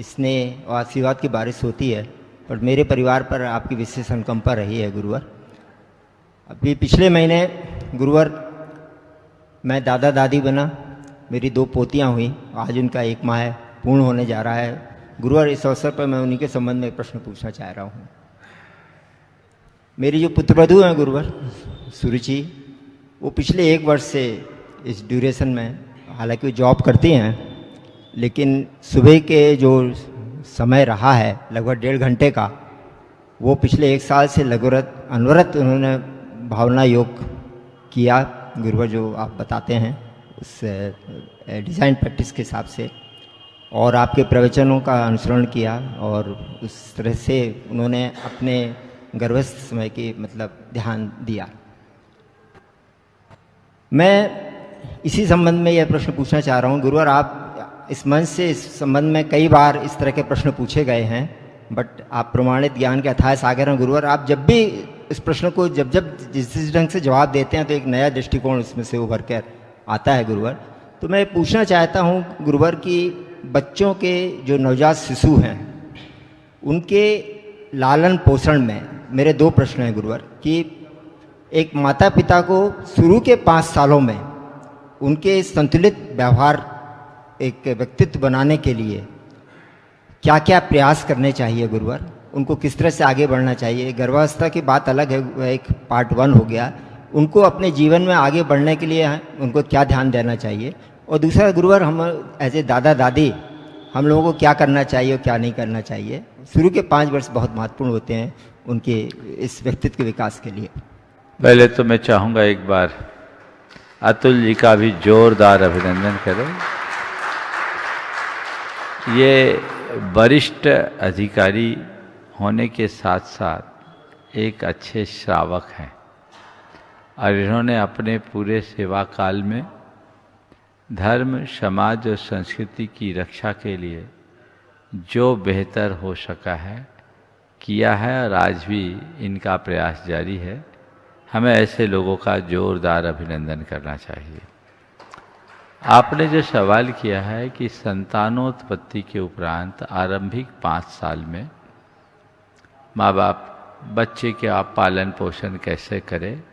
स्नेह और आशीर्वाद की बारिश होती है, पर मेरे परिवार पर आपकी विशेष अनुकंपा रही है गुरुवर। अभी पिछले महीने गुरुवर मैं दादा दादी बना, मेरी 2 पोतियां हुई, आज उनका 1 माह पूर्ण होने जा रहा है। गुरुवर, इस अवसर पर मैं उन्हीं के संबंध में एक प्रश्न पूछना चाह रहा हूँ। मेरी जो पुत्रवधू हैं गुरुवर, सुरुचि, वो पिछले 1 वर्ष से इस ड्यूरेशन में, हालांकि वो जॉब करती हैं, लेकिन सुबह के जो समय रहा है लगभग 1.5 घंटे का, वो पिछले 1 साल से लगभग अनवरत उन्होंने भावना योग किया। गुरुवर जो आप बताते हैं उस डिज़ाइन प्रैक्टिस के हिसाब से, और आपके प्रवचनों का अनुसरण किया, और उस तरह से उन्होंने अपने गर्भस्थ समय की मतलब ध्यान दिया। मैं इसी संबंध में यह प्रश्न पूछना चाह रहा हूँ गुरुवर, आप इस मंच से इस संबंध में कई बार इस तरह के प्रश्न पूछे गए हैं, बट आप प्रमाणित ज्ञान के अथाह सागर हैं गुरुवर। आप जब भी इस प्रश्न को जब जिस ढंग से जवाब देते हैं तो एक नया दृष्टिकोण इसमें से उभर कर आता है गुरुवर। तो मैं पूछना चाहता हूँ गुरुवर कि बच्चों के जो नवजात शिशु हैं उनके लालन पोषण में मेरे 2 प्रश्न हैं गुरुवर, कि एक माता पिता को शुरू के 5 सालों में उनके संतुलित व्यवहार, एक व्यक्तित्व बनाने के लिए क्या क्या प्रयास करने चाहिए गुरुवर, उनको किस तरह से आगे बढ़ना चाहिए। गर्भावस्था की बात अलग है, वह एक पार्ट 1 हो गया। उनको अपने जीवन में आगे बढ़ने के लिए उनको क्या ध्यान देना चाहिए, और दूसरा गुरुवर हम एज ए दादा दादी हम लोगों को क्या करना चाहिए और क्या नहीं करना चाहिए। शुरू के 5 वर्ष बहुत महत्वपूर्ण होते हैं उनके इस व्यक्तित्व के विकास के लिए। पहले तो मैं चाहूँगा एक बार अतुल जी का भी जोरदार अभिनंदन करें। ये वरिष्ठ अधिकारी होने के साथ साथ एक अच्छे श्रावक हैं, और इन्होंने अपने पूरे सेवा काल में धर्म, समाज और संस्कृति की रक्षा के लिए जो बेहतर हो सका है किया है, और आज भी इनका प्रयास जारी है। हमें ऐसे लोगों का जोरदार अभिनंदन करना चाहिए। आपने जो सवाल किया है कि संतानोत्पत्ति के उपरांत आरंभिक 5 साल में माँ बाप बच्चे के आप पालन पोषण कैसे करें,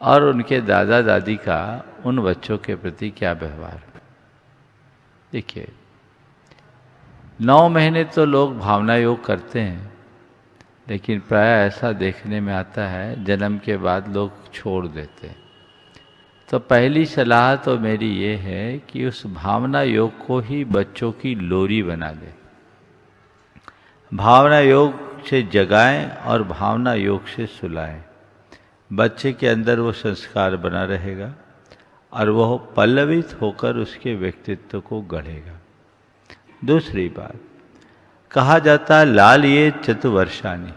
और उनके दादा दादी का उन बच्चों के प्रति क्या व्यवहार। देखिए, 9 महीने तो लोग भावना योग करते हैं, लेकिन प्राय ऐसा देखने में आता है जन्म के बाद लोग छोड़ देते हैं। तो पहली सलाह तो मेरी ये है कि उस भावना योग को ही बच्चों की लोरी बना दें। भावना योग से जगाएं और भावना योग से सुलाएं। बच्चे के अंदर वो संस्कार बना रहेगा और वह पल्लवित होकर उसके व्यक्तित्व को गढ़ेगा। दूसरी बात, कहा जाता है लाल ये चतुवर्षानी,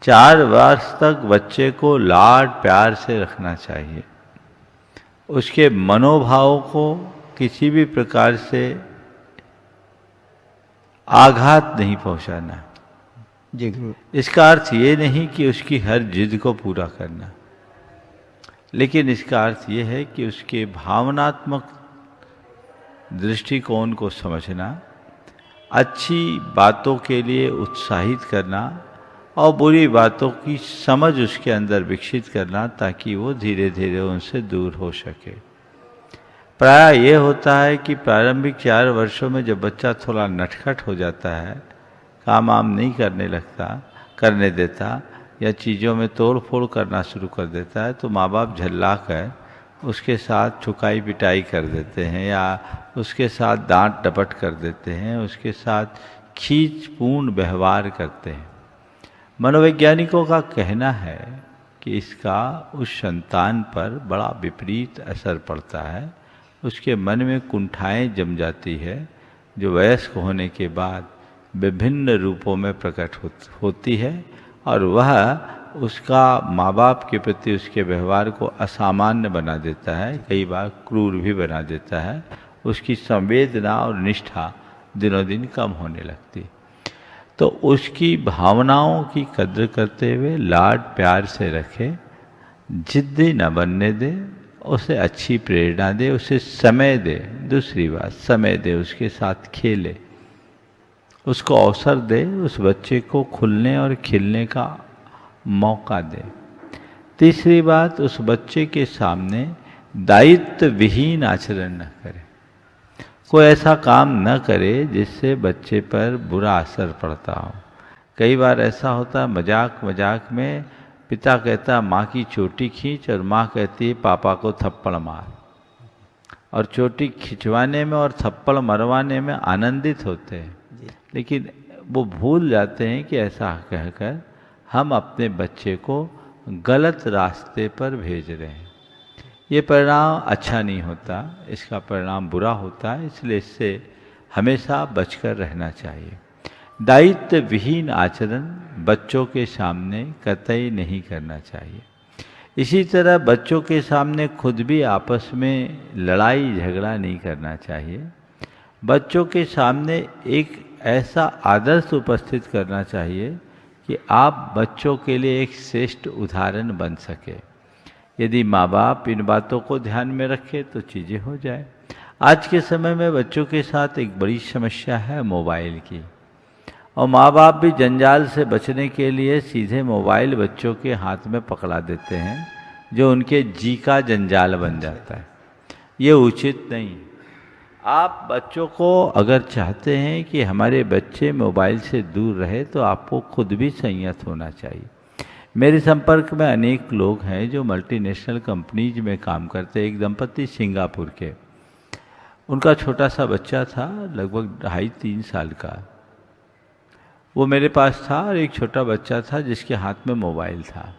4 वर्ष तक बच्चे को लाड प्यार से रखना चाहिए। उसके मनोभाव को किसी भी प्रकार से आघात नहीं पहुंचाना। जी गुरु। इसका अर्थ ये नहीं कि उसकी हर जिद को पूरा करना, लेकिन इसका अर्थ ये है कि उसके भावनात्मक दृष्टिकोण को समझना, अच्छी बातों के लिए उत्साहित करना और बुरी बातों की समझ उसके अंदर विकसित करना, ताकि वो धीरे धीरे उनसे दूर हो सके। प्राय ये होता है कि प्रारंभिक 4 वर्षों में जब बच्चा थोड़ा नटखट हो जाता है, काम वाम नहीं करने देता या चीज़ों में तोड़ फोड़ करना शुरू कर देता है, तो माँ बाप झल्ला कर उसके साथ छुकाई पिटाई कर देते हैं या उसके साथ डांट डपट कर देते हैं, उसके साथ खींचपूर्ण व्यवहार करते हैं। मनोवैज्ञानिकों का कहना है कि इसका उस संतान पर बड़ा विपरीत असर पड़ता है। उसके मन में कुंठाएं जम जाती है, जो वयस्क होने के बाद विभिन्न रूपों में प्रकट होती है, और वह उसका माँ बाप के प्रति उसके व्यवहार को असामान्य बना देता है, कई बार क्रूर भी बना देता है। उसकी संवेदना और निष्ठा दिनों दिन कम होने लगती। तो उसकी भावनाओं की कद्र करते हुए लाड प्यार से रखे, जिद्दी न बनने दे, उसे अच्छी प्रेरणा दे, उसे समय दे। दूसरी बात, समय दे, उसके साथ खेले, उसको अवसर दे, उस बच्चे को खुलने और खिलने का मौका दे। तीसरी बात, उस बच्चे के सामने दायित्व विहीन आचरण न करे, कोई ऐसा काम न करे जिससे बच्चे पर बुरा असर पड़ता हो। कई बार ऐसा होता है, मजाक मजाक में पिता कहता माँ की चोटी खींच और माँ कहती है पापा को थप्पड़ मार। और चोटी खिंचवाने में और थप्पड़ मरवाने में आनंदित होते हैं, लेकिन वो भूल जाते हैं कि ऐसा कहकर हम अपने बच्चे को गलत रास्ते पर भेज रहे हैं। ये परिणाम अच्छा नहीं होता, इसका परिणाम बुरा होता है, इसलिए इससे हमेशा बचकर रहना चाहिए। दायित्व विहीन आचरण बच्चों के सामने कतई नहीं करना चाहिए। इसी तरह बच्चों के सामने खुद भी आपस में लड़ाई झगड़ा नहीं करना चाहिए। बच्चों के सामने एक ऐसा आदर्श उपस्थित करना चाहिए कि आप बच्चों के लिए एक श्रेष्ठ उदाहरण बन सके। यदि माँ बाप इन बातों को ध्यान में रखे तो चीज़ें हो जाए। आज के समय में बच्चों के साथ एक बड़ी समस्या है मोबाइल की, और माँ बाप भी जंजाल से बचने के लिए सीधे मोबाइल बच्चों के हाथ में पकड़ा देते हैं, जो उनके जी का जंजाल बन जाता है। ये उचित नहीं। आप बच्चों को अगर चाहते हैं कि हमारे बच्चे मोबाइल से दूर रहे तो आपको खुद भी संयत होना चाहिए। मेरे संपर्क में अनेक लोग हैं जो मल्टीनेशनल कंपनीज में काम करते हैं। एक दंपति सिंगापुर के, उनका छोटा सा बच्चा था, लगभग 2.5-3 साल का। वो मेरे पास था और एक छोटा बच्चा था जिसके हाथ में मोबाइल था।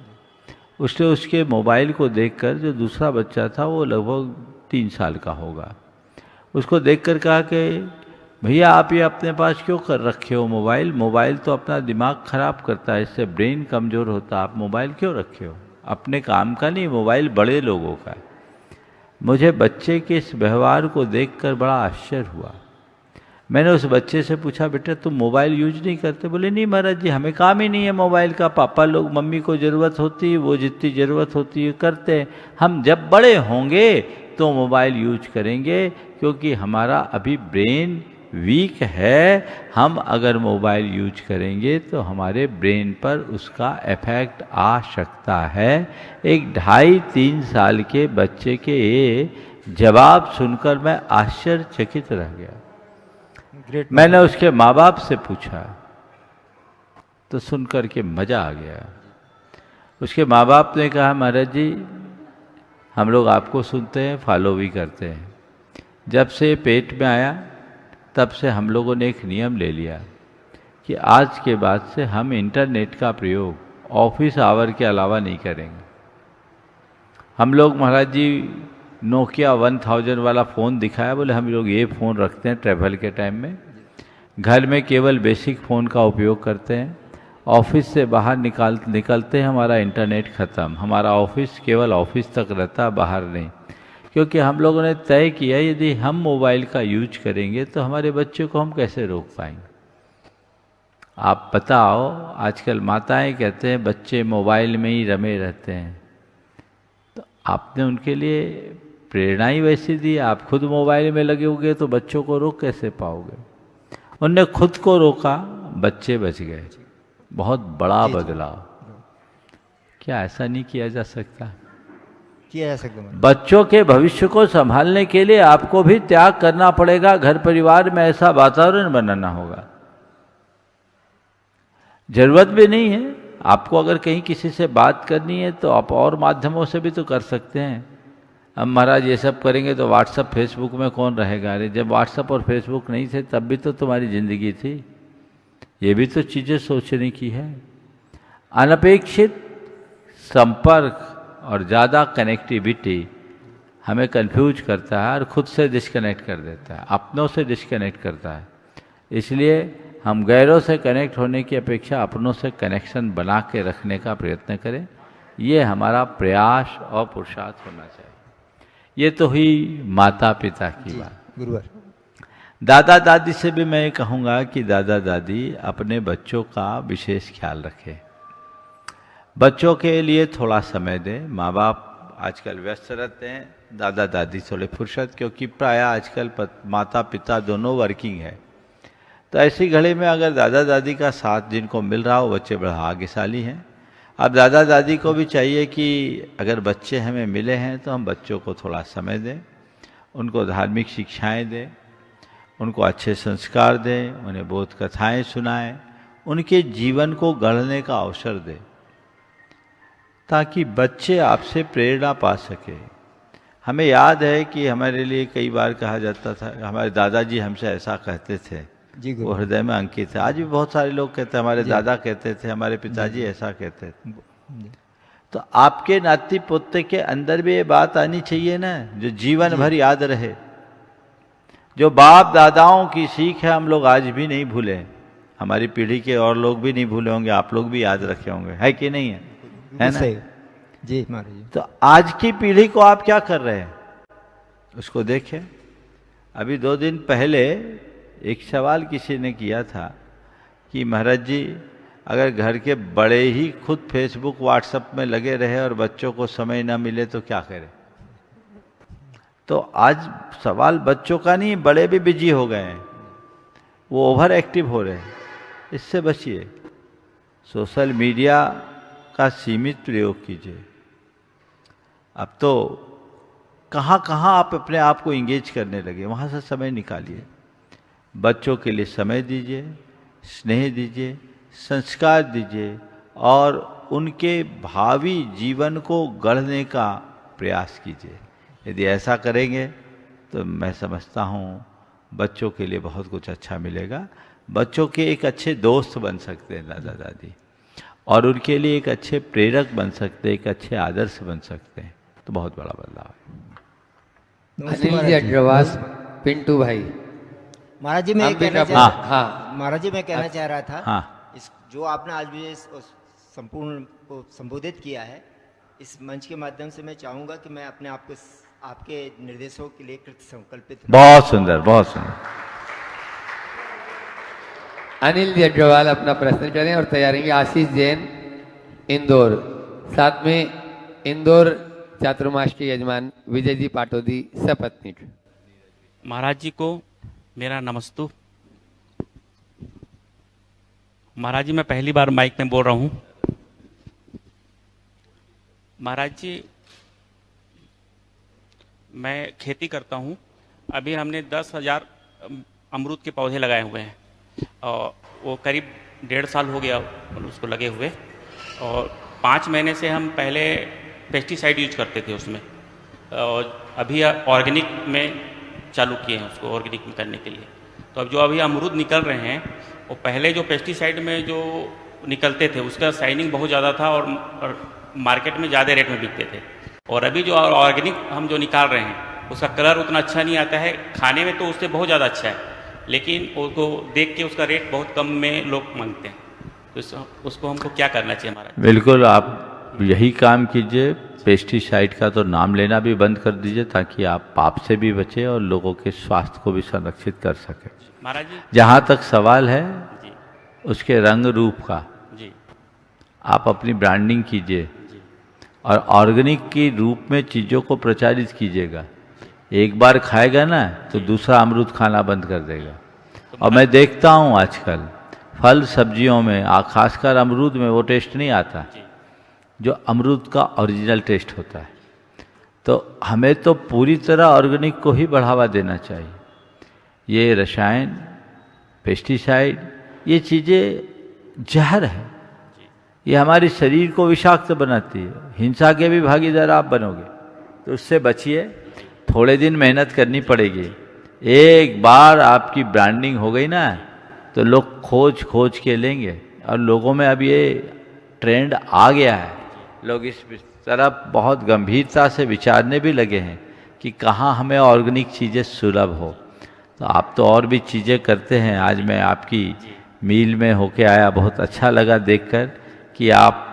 उसने उसके मोबाइल को देखकर, जो दूसरा बच्चा था वो लगभग 3 साल का होगा, उसको देखकर कहा कि भैया आप ये अपने पास क्यों कर रखे हो मोबाइल? मोबाइल तो अपना दिमाग खराब करता है, इससे ब्रेन कमज़ोर होता है, आप मोबाइल क्यों रखे हो? अपने काम का नहीं, मोबाइल बड़े लोगों का है। मुझे बच्चे के इस व्यवहार को देखकर बड़ा आश्चर्य हुआ। मैंने उस बच्चे से पूछा बेटा तुम मोबाइल यूज नहीं करते? बोले नहीं महाराज जी, हमें काम ही नहीं है मोबाइल का, पापा लोग मम्मी को ज़रूरत होती है वो जितनी ज़रूरत होती है करते हैं, हम जब बड़े होंगे तो मोबाइल यूज करेंगे, क्योंकि हमारा अभी ब्रेन वीक है। हम अगर मोबाइल यूज करेंगे तो हमारे ब्रेन पर उसका इफेक्ट आ सकता है। एक 2.5-3 साल के बच्चे के ये जवाब सुनकर मैं आश्चर्यचकित रह गया। मैंने उसके माँ बाप से पूछा तो सुनकर के मज़ा आ गया। उसके माँ बाप ने कहा महाराज जी हम लोग आपको सुनते हैं, फॉलो भी करते हैं। जब से पेट में आया तब से हम लोगों ने एक नियम ले लिया कि आज के बाद से हम इंटरनेट का प्रयोग ऑफिस आवर के अलावा नहीं करेंगे। हम लोग महाराज जी नोकिया 1000 वाला फ़ोन दिखाया, बोले हम लोग ये फ़ोन रखते हैं ट्रैवल के टाइम में, घर में केवल बेसिक फ़ोन का उपयोग करते हैं, ऑफिस से बाहर निकलते हैं हमारा इंटरनेट ख़त्म, हमारा ऑफिस केवल ऑफिस तक रहता, बाहर नहीं। क्योंकि हम लोगों ने तय किया यदि हम मोबाइल का यूज करेंगे तो हमारे बच्चों को हम कैसे रोक पाएंगे। आप बताओ, आजकल माताएं कहते हैं बच्चे मोबाइल में ही रमे रहते हैं, तो आपने उनके लिए प्रेरणा ही वैसी दी, आप खुद मोबाइल में लगे होंगे तो बच्चों को रोक कैसे पाओगे। उनने खुद को रोका, बच्चे बच गए। बहुत बड़ा बदलाव। क्या ऐसा नहीं किया जा सकता? किया जा सकता है। बच्चों के भविष्य को संभालने के लिए आपको भी त्याग करना पड़ेगा। घर परिवार में ऐसा वातावरण बनाना होगा। जरूरत भी नहीं है आपको, अगर कहीं किसी से बात करनी है तो आप और माध्यमों से भी तो कर सकते हैं। अब महाराज ये सब करेंगे तो व्हाट्सअप फेसबुक में कौन रहेगा? अरे जब व्हाट्सअप और फेसबुक नहीं थे तब भी तो तुम्हारी ज़िंदगी थी। ये भी तो चीज़ें सोचने की है। अनपेक्षित संपर्क और ज़्यादा कनेक्टिविटी हमें कंफ्यूज करता है और खुद से डिस्कनेक्ट कर देता है, अपनों से डिस्कनेक्ट करता है। इसलिए हम गैरों से कनेक्ट होने की अपेक्षा अपनों से कनेक्शन बना के रखने का प्रयत्न करें। ये हमारा प्रयास और पुरुषार्थ होना चाहिए। ये तो हुई माता पिता की बात। गुरुवार दादा दादी से भी मैं कहूँगा कि दादा दादी अपने बच्चों का विशेष ख्याल रखें। बच्चों के लिए थोड़ा समय दें। माँ बाप आजकल व्यस्त रहते हैं, दादा दादी थोड़े फुर्सत, क्योंकि प्राय आजकल माता पिता दोनों वर्किंग है। तो ऐसी घड़ी में अगर दादा दादी का साथ जिनको मिल रहा हो, बच्चे बड़ा भाग्यशाली हैं। अब दादा दादी को भी चाहिए कि अगर बच्चे हमें मिले हैं तो हम बच्चों को थोड़ा समय दें, उनको धार्मिक शिक्षाएं दें, उनको अच्छे संस्कार दें, उन्हें बोध कथाएं सुनाएं, उनके जीवन को गढ़ने का अवसर दें। ताकि बच्चे आपसे प्रेरणा पा सके। हमें याद है कि हमारे लिए कई बार कहा जाता था, हमारे दादाजी हमसे ऐसा कहते थे, जी वो हृदय में अंकित है। आज भी बहुत सारे लोग कहते हैं, हमारे जी। दादा कहते थे, हमारे पिताजी जी। ऐसा कहते थे। तो आपके नाती पोते के अंदर भी ये बात आनी चाहिए ना, जो जीवन भर याद रहे। जो बाप दादाओं की सीख है हम लोग आज भी नहीं भूले, हमारी पीढ़ी के और लोग भी नहीं भूले होंगे, आप लोग भी याद रखे होंगे, है कि नहीं है ना? सही। जी महाराज जी। तो आज की पीढ़ी को आप क्या कर रहे हैं उसको देखें। अभी 2 दिन पहले एक सवाल किसी ने किया था कि महाराज जी अगर घर के बड़े ही खुद फेसबुक व्हाट्सएप में लगे रहे और बच्चों को समय ना मिले तो क्या करें। तो आज सवाल बच्चों का नहीं, बड़े भी बिजी हो गए हैं, वो ओवर एक्टिव हो रहे हैं। इससे बचिए, सोशल मीडिया का सीमित प्रयोग कीजिए। अब तो कहाँ कहाँ आप अपने आप को इंगेज करने लगे, वहाँ से समय निकालिए, बच्चों के लिए समय दीजिए, स्नेह दीजिए, संस्कार दीजिए और उनके भावी जीवन को गढ़ने का प्रयास कीजिए। यदि ऐसा करेंगे तो मैं समझता हूँ बच्चों के लिए बहुत कुछ अच्छा मिलेगा। बच्चों के एक अच्छे दोस्त बन सकते हैं दादा दादी, और उनके लिए एक अच्छे प्रेरक बन सकते हैं, एक अच्छे आदर्श बन सकते हैं, तो बहुत बड़ा बदलाव है। अनिल जी अग्रवाल, पिंटू भाई। महाराज जी मैं हम भी कहना कब- चाह हाँ। महाराज जी मैं कहना चाह रहा था, हाँ। इस जो आपने आज भी इस संपूर्ण को संबोधित किया है, इस मंच के माध्यम से मैं चाहूंगा कि मैं अपने आप को आपके निर्देशों के लिए कृत संकल्पित हूं। बहुत सुंदर, बहुत सुंदर। अनिल जी अग्रवाल अपना प्रश्न करें और तैयारी आशीष जैन इंदौर, साथ में इंदौर चातुर्मास के यजमान विजय जी पाटोदी सपत्नीक। महाराज जी को मेरा नमस्तु। महाराज जी मैं पहली बार माइक में बोल रहा हूँ। महाराज जी मैं खेती करता हूँ। अभी हमने 10,000 अमरूद के पौधे लगाए हुए हैं और वो करीब 1.5 साल हो गया उसको लगे हुए, और 5 महीने से हम पहले पेस्टिसाइड यूज करते थे उसमें, और अभी ऑर्गेनिक में चालू किए हैं उसको, ऑर्गेनिक में करने के लिए। तो अब जो अभी अमरूद निकल रहे हैं वो पहले जो पेस्टिसाइड में जो निकलते थे उसका शाइनिंग बहुत ज़्यादा था और मार्केट में ज़्यादा रेट में बिकते थे, और अभी जो ऑर्गेनिक हम जो निकाल रहे हैं उसका कलर उतना अच्छा नहीं आता है, खाने में तो उससे बहुत ज़्यादा अच्छा है, लेकिन उसको देख के उसका रेट बहुत कम में लोग मांगते हैं। तो उसको हमको क्या करना चाहिए महाराज? बिल्कुल आप यही काम कीजिए, पेस्टिसाइड का तो नाम लेना भी बंद कर दीजिए ताकि आप पाप से भी बचें और लोगों के स्वास्थ्य को भी संरक्षित कर सकें। महाराज जी जहाँ तक सवाल है उसके रंग रूप का, जी आप अपनी ब्रांडिंग कीजिए और ऑर्गेनिक के रूप में चीज़ों को प्रचारित कीजिएगा। एक बार खाएगा ना तो दूसरा अमरूद खाना बंद कर देगा। और मैं देखता हूँ आजकल फल सब्जियों में, खासकर अमरूद में वो टेस्ट नहीं आता जो अमरूद का ओरिजिनल टेस्ट होता है। तो हमें तो पूरी तरह ऑर्गेनिक को ही बढ़ावा देना चाहिए। ये रसायन, पेस्टिसाइड, ये चीज़ें जहर है, ये हमारे शरीर को विषाक्त बनाती है। हिंसा के भी भागीदार आप बनोगे, तो उससे बचिए। थोड़े दिन मेहनत करनी पड़ेगी। एक बार आपकी ब्रांडिंग हो गई ना तो लोग खोज खोज के लेंगे, और लोगों में अब ये ट्रेंड आ गया है। लोग इस तरफ बहुत गंभीरता से विचारने भी लगे हैं कि कहाँ हमें ऑर्गेनिक चीज़ें सुलभ हो। तो आप तो और भी चीज़ें करते हैं। आज मैं आपकी मील में होके आया, बहुत अच्छा लगा देखकर कि आप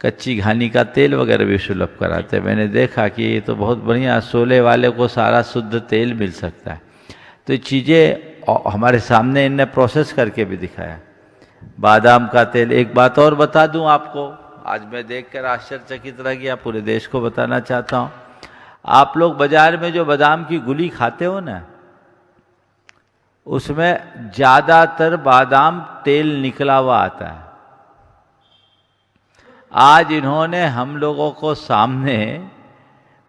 कच्ची घानी का तेल वगैरह भी सुलभ कराते हैं। मैंने देखा कि ये तो बहुत बढ़िया, सोले वाले को सारा शुद्ध तेल मिल सकता है। तो ये चीज़ें हमारे सामने इनने प्रोसेस करके भी दिखाया। बादाम का तेल, एक बात और बता दूं आपको, आज मैं देखकर आश्चर्यचकित रह गया, पूरे देश को बताना चाहता हूँ। आप लोग बाजार में जो बादाम की गुली खाते हो ना, उसमें ज़्यादातर बादाम तेल निकला हुआ आता है। आज इन्होंने हम लोगों को सामने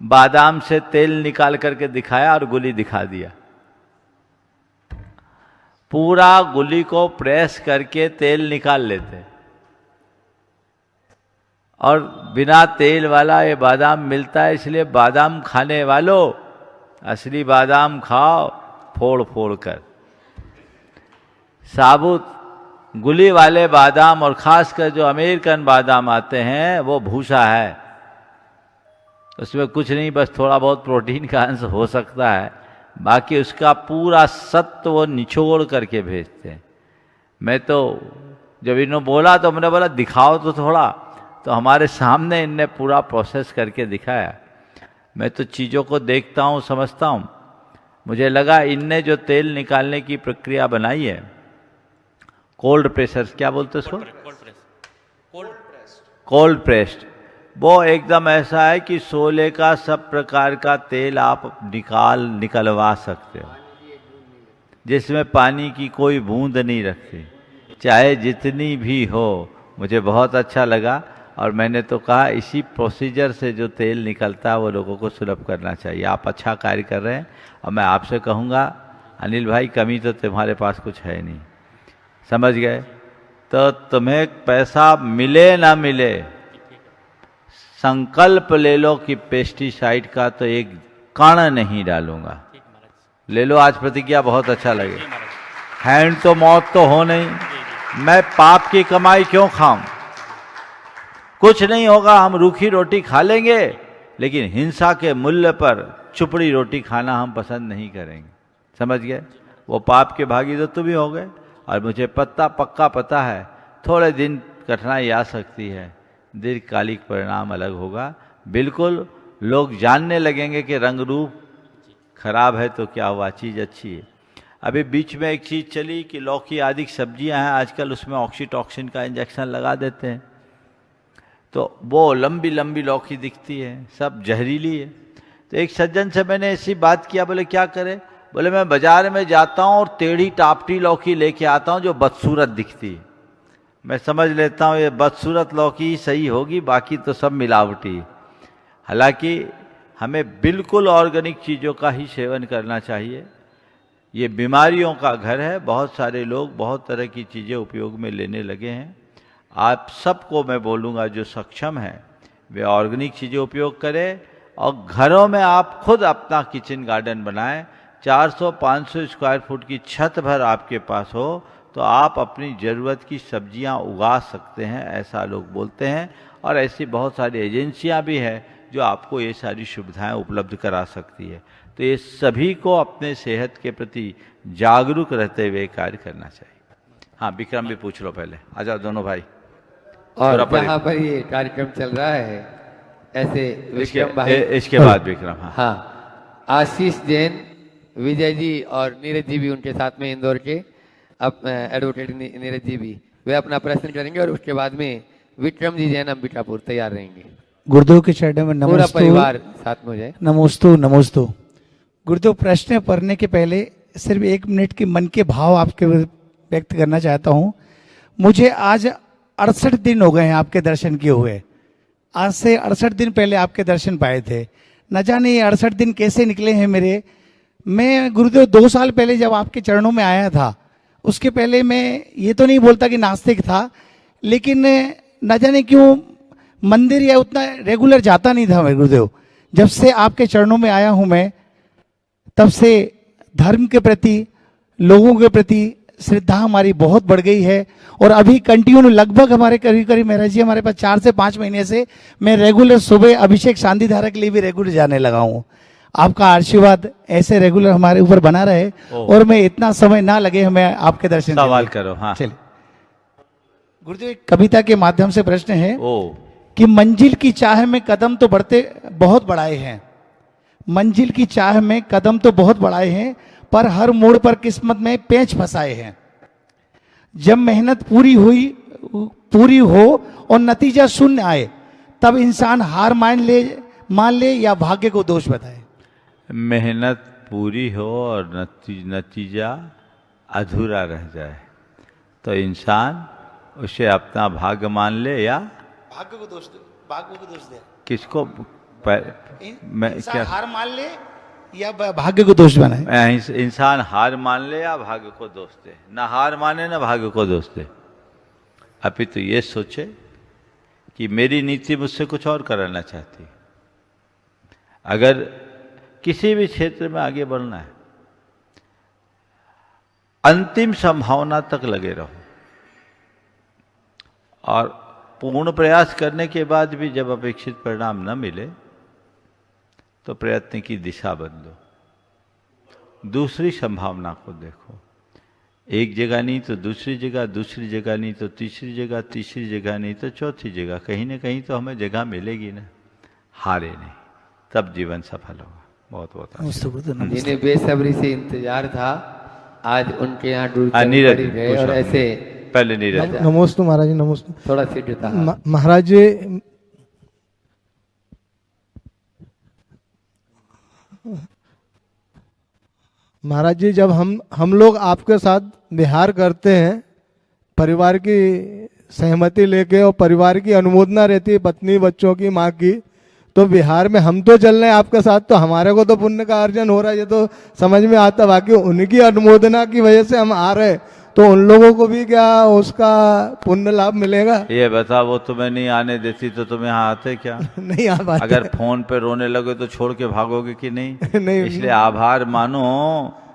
बादाम से तेल निकाल करके दिखाया और गुली दिखा दिया। पूरा गुली को प्रेस करके तेल निकाल लेते और बिना तेल वाला ये बादाम मिलता है, इसलिए बादाम खाने वालों असली बादाम खाओ फोड़ फोड़ कर। साबुत गुली वाले बादाम और खासकर जो अमेरिकन बादाम आते हैं वो भूसा है, उसमें कुछ नहीं, बस थोड़ा बहुत प्रोटीन का अंश हो सकता है, बाकी उसका पूरा सत्व वो निचोड़ करके भेजते हैं। मैं तो जब इन्होंने बोला तो मैंने बोला दिखाओ तो थोड़ा, तो हमारे सामने इनने पूरा प्रोसेस करके दिखाया। मैं तो चीज़ों को देखता हूँ, समझता हूँ। मुझे लगा इनने जो तेल निकालने की प्रक्रिया बनाई है, कोल्ड प्रेशर, क्या बोलते हैं उसको, कोल्ड प्रेस्ड, वो एकदम ऐसा है कि सोले का सब प्रकार का तेल आप निकलवा सकते हो, जिसमें पानी की कोई बूंद नहीं रखती, चाहे जितनी भी हो। मुझे बहुत अच्छा लगा और मैंने तो कहा इसी प्रोसीजर से जो तेल निकलता है वो लोगों को सुलभ करना चाहिए। आप अच्छा कार्य कर रहे हैं और मैं आपसे कहूँगा अनिल भाई, कमी तो तुम्हारे पास कुछ है नहीं, समझ गए? तो तुम्हें पैसा मिले ना मिले, संकल्प ले लो कि पेस्टिसाइड का तो एक कण नहीं डालूंगा। ले लो आज प्रतिज्ञा, बहुत अच्छा लगे। हैंड तो मौत तो हो नहीं, मैं पाप की कमाई क्यों खाऊं? कुछ नहीं होगा, हम रूखी रोटी खा लेंगे, लेकिन हिंसा के मूल्य पर चुपड़ी रोटी खाना हम पसंद नहीं करेंगे, समझ गए? वो पाप के भागी तो तुम ही हो गए। और मुझे पक्का पता है थोड़े दिन कठिनाई आ सकती है, दीर्घकालिक परिणाम अलग होगा। बिल्कुल लोग जानने लगेंगे कि रंग रूप खराब है तो क्या हुआ, चीज़ अच्छी है। अभी बीच में एक चीज़ चली कि लौकी आदि सब्जियां हैं आजकल, उसमें ऑक्सीटॉक्सिन का इंजेक्शन लगा देते हैं, तो वो लंबी लंबी लौकी दिखती है, सब जहरीली है। तो एक सज्जन से मैंने ऐसी बात किया, बोले क्या करें? बोले मैं बाजार में जाता हूँ और टेढ़ी टापटी लौकी लेके आता हूँ जो बदसूरत दिखती है। मैं समझ लेता हूँ ये बदसूरत लौकी ही सही होगी, बाकी तो सब मिलावटी। हालांकि हमें बिल्कुल ऑर्गेनिक चीज़ों का ही सेवन करना चाहिए। ये बीमारियों का घर है, बहुत सारे लोग बहुत तरह की चीज़ें उपयोग में लेने लगे हैं। आप सबको मैं बोलूँगा जो सक्षम हैं वे ऑर्गेनिक चीज़ें उपयोग करें और घरों में आप खुद अपना किचन गार्डन बनाएं। 400-500 स्क्वायर फुट की छत भर आपके पास हो तो आप अपनी ज़रूरत की सब्जियां उगा सकते हैं, ऐसा लोग बोलते हैं। और ऐसी बहुत सारी एजेंसियां भी हैं जो आपको ये सारी सुविधाएं उपलब्ध करा सकती है। तो ये सभी को अपने सेहत के प्रति जागरूक रहते हुए कार्य करना चाहिए। हाँ, विक्रम भी पूछ लो पहले, आ जाओ दोनों भाई। और जहाँ पर ये कार्यक्रम चल रहा है ऐसे विक्रम भाई, इसके बाद विक्रम। हाँ, आशीष जैन, विजय जी और नीरज जी भी उनके साथ में इंदौर के, अब एडवोकेट नीरज जी भी, वे अपना प्रश्न करेंगे और उसके बाद में विक्रम जी जैन अंबिकापुर तैयार रहेंगे। गुरुदेव के चरणों में नमोस्तु, पूरा परिवार साथ में हो जाए। नमोस्तु नमोस्तु। गुरुदेव, प्रश्न पढ़ने के पहले सिर्फ 1 मिनट के मन के भाव आपके व्यक्त करना चाहता हूँ। मुझे आज 68 दिन हो गए हैं आपके दर्शन किए हुए। आज से 68 दिन पहले आपके दर्शन पाए थे। न जाने ये 68 दिन कैसे निकले हैं मेरे। मैं गुरुदेव 2 साल पहले जब आपके चरणों में आया था, उसके पहले मैं ये तो नहीं बोलता कि नास्तिक था, लेकिन न जाने क्यों मंदिर या उतना रेगुलर जाता नहीं था मैं गुरुदेव। जब से आपके चरणों में आया हूं मैं, तब से धर्म के प्रति, लोगों के प्रति श्रद्धा हमारी बहुत बढ़ गई है। और अभी कंटिन्यू लगभग हमारे करीब करीब महाराज जी हमारे पास 4 से 5 महीने से मैं रेगुलर सुबह अभिषेक शांतिधारा के लिए भी रेगुलर जाने लगा हूँ। आपका आशीर्वाद ऐसे रेगुलर हमारे ऊपर बना रहे और मैं इतना समय ना लगे हमें आपके दर्शन। सवाल करो। हाँ, चलिए गुरुदेव, एक कविता के माध्यम से प्रश्न है कि मंजिल की चाह में कदम तो बढ़ते बहुत बढ़ाए हैं, मंजिल की चाह में कदम तो बहुत बढ़ाए हैं, पर हर मोड़ पर किस्मत में पेंच फंसाए हैं। जब मेहनत पूरी हो और नतीजा शून्य आए, तब इंसान हार मान ले या भाग्य को दोष बताए। मेहनत पूरी हो और नतीजा अधूरा रह जाए तो इंसान उसे अपना भाग्य मान ले या भाग्य को दोष दे। किसको मैं क्या हार मान ले या भाग्य को दोष बनाए? इंसान हार मान ले या भाग्य को दोष दे। ना हार माने ना भाग्य को दोष दे। अभी तो ये सोचे कि मेरी नीति मुझसे कुछ और कराना चाहती है। अगर किसी भी क्षेत्र में आगे बढ़ना है, अंतिम संभावना तक लगे रहो और पूर्ण प्रयास करने के बाद भी जब अपेक्षित परिणाम न मिले तो प्रयत्न की दिशा बदलो, दूसरी संभावना को देखो। एक जगह नहीं तो दूसरी जगह, दूसरी जगह नहीं तो तीसरी जगह, तीसरी जगह नहीं तो चौथी जगह, कहीं ना कहीं तो हमें जगह मिलेगी ना, हारे नहीं, तब जीवन सफल होगा। बहुत बहुत जिन्हें बेसब्री से इंतजार था, आज उनके यहाँ नीरज गए और ऐसे पहले नीरज। नमोस्तु महाराज जी, नमोस्तु। थोड़ा सीट था महाराज जी, महाराज जी, जब हम लोग आपके साथ विहार करते हैं, परिवार की सहमति लेके और परिवार की अनुमोदना रहती है, पत्नी बच्चों की, माँ की, तो बिहार में हम तो चल रहे हैं आपके साथ, तो हमारे को तो पुण्य का अर्जन हो रहा है, ये तो समझ में आता। बाकी उनकी अनुमोदना की वजह से हम आ रहे, तो उन लोगों को भी क्या उसका पुण्य लाभ मिलेगा? ये बता, वो तुम्हें नहीं आने देती तो तुम यहाँ आते क्या? नहीं आ पाते। अगर फोन पे रोने लगे तो छोड़ के भागोगे कि नहीं? नहीं। इसलिए आभार मानो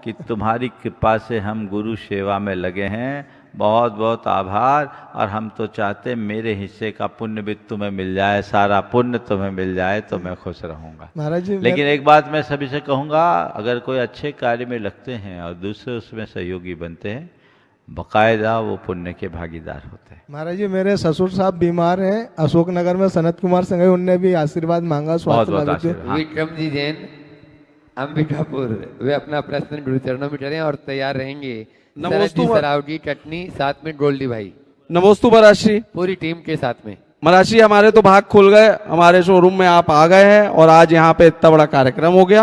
कि तुम्हारी कृपा से हम गुरु सेवा में लगे हैं। बहुत बहुत आभार। और हम तो चाहते मेरे हिस्से का पुण्य भी तुम्हें मिल जाए, सारा पुण्य तुम्हें मिल जाए तो मैं खुश रहूंगा महाराज जी। लेकिन एक बात मैं सभी से कहूँगा, अगर कोई अच्छे कार्य में लगते हैं और दूसरे उसमें सहयोगी बनते हैं, बाकायदा वो पुण्य के भागीदार होते हैं। महाराज जी, मेरे ससुर साहब बीमार हैं अशोकनगर में, सनत कुमार संघई, उनने भी आशीर्वाद मांगा। बहुत बहुत आशीर्वाद। विक्रम जी जैन, अंबिकापुर, वे अपना प्रश्न गुरु चरणों में चढ़े और तैयार रहेंगे। नमोस्तु सरावजी चटनी, साथ में गोल्डी भाई। नमोस्तु महाराज श्री, पूरी टीम के साथ में। महाराज श्री, हमारे तो भाग खुल गए, हमारे शोरूम में आप आ गए हैं और आज यहाँ पे इतना बड़ा कार्यक्रम हो गया।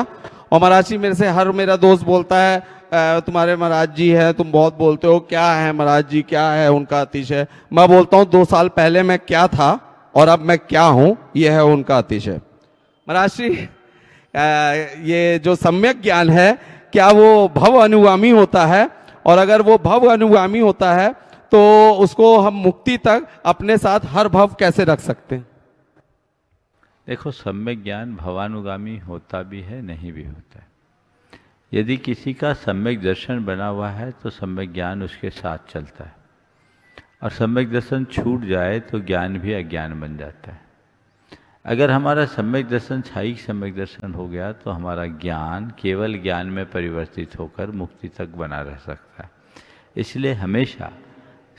और महाराज जी, मेरे से हर मेरा दोस्त बोलता है तुम्हारे महाराज जी है, तुम बहुत बोलते हो, क्या है महाराज जी, क्या है उनका अतिशय? मैं बोलता हूँ 2 साल पहले मैं क्या था और अब मैं क्या हूँ, यह है उनका अतिशय। महाराज श्री, ये जो सम्यक ज्ञान है, क्या वो भव अनुगामी होता है? और अगर वो भव अनुगामी होता है तो उसको हम मुक्ति तक अपने साथ हर भव कैसे रख सकते हैं? देखो, सम्यक ज्ञान भवानुगामी होता भी है, नहीं भी होता है। यदि किसी का सम्यक दर्शन बना हुआ है तो सम्यक ज्ञान उसके साथ चलता है, और सम्यक दर्शन छूट जाए तो ज्ञान भी अज्ञान बन जाता है। अगर हमारा सम्यक दर्शन छायिक सम्यक दर्शन हो गया तो हमारा ज्ञान केवल ज्ञान में परिवर्तित होकर मुक्ति तक बना रह सकता है। इसलिए हमेशा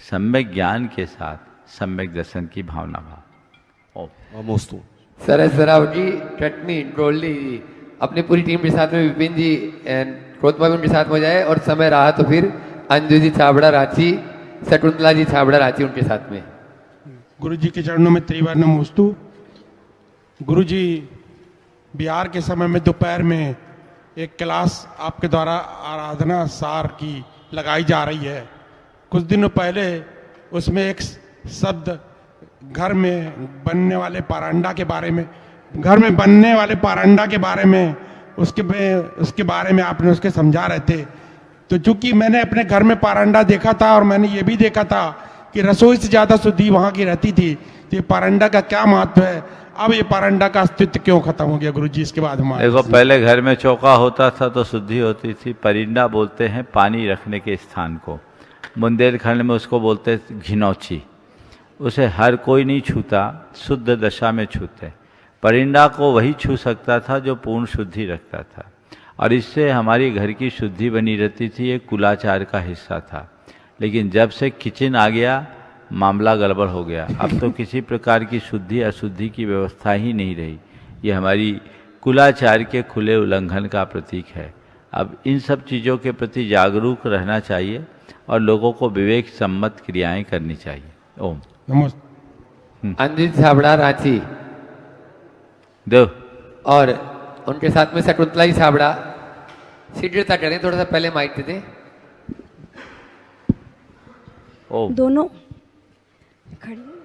सम्यक ज्ञान के साथ सम्यक दर्शन की भावना भाव। नमोस्तु। सरावजी चटनी, गोल्डी जी, अपनी पूरी टीम के साथ में, विपिन जी क्रोधमा भी उनके साथ हो जाए, और समय रहा तो फिर अंजू जी छाबड़ा रांची, शकुंतला जी छाबड़ा रांची उनके साथ में। गुरु जी के चरणों में त्रिवार नमोस्तु। गुरु जी, बिहार के समय में दोपहर में एक क्लास आपके द्वारा आराधना सार की लगाई जा रही है। कुछ दिनों पहले उसमें एक शब्द घर में बनने वाले पारंडा के बारे में, घर में बनने वाले पारंडा के बारे में, उसके बारे में आपने उसके समझा रहे थे। तो चूंकि मैंने अपने घर में पारंडा देखा था और मैंने ये भी देखा था कि रसोई से ज़्यादा शुद्धि वहाँ की रहती थी, तो ये पारंडा का क्या महत्व है? अब ये पारंडा का अस्तित्व क्यों खत्म हो गया गुरु जी? इसके बाद हमारे देखो, पहले घर में चौका होता था तो शुद्धि होती थी। परिंदा बोलते हैं पानी रखने के स्थान को, बुंदेलखंड में उसको बोलते घिनौची। उसे हर कोई नहीं छूता, शुद्ध दशा में छूते। परिंदा को वही छू सकता था जो पूर्ण शुद्धि रखता था, और इससे हमारी घर की शुद्धि बनी रहती थी। ये कुलाचार का हिस्सा था। लेकिन जब से किचन आ गया, मामला गड़बड़ हो गया। अब तो किसी प्रकार की शुद्धि अशुद्धि की व्यवस्था ही नहीं रही। ये हमारी कुलाचार के खुले उल्लंघन का प्रतीक है। अब इन सब चीज़ों के प्रति जागरूक रहना चाहिए और लोगों को विवेक सम्मत क्रियाएं करनी चाहिए। ओम नमस्ते। अंजित छाबड़ा रांची देव, और उनके साथ में शकुंतला छाबड़ा। शीघ्रता करें, थोड़ा सा पहले माइक दे दें। दोनों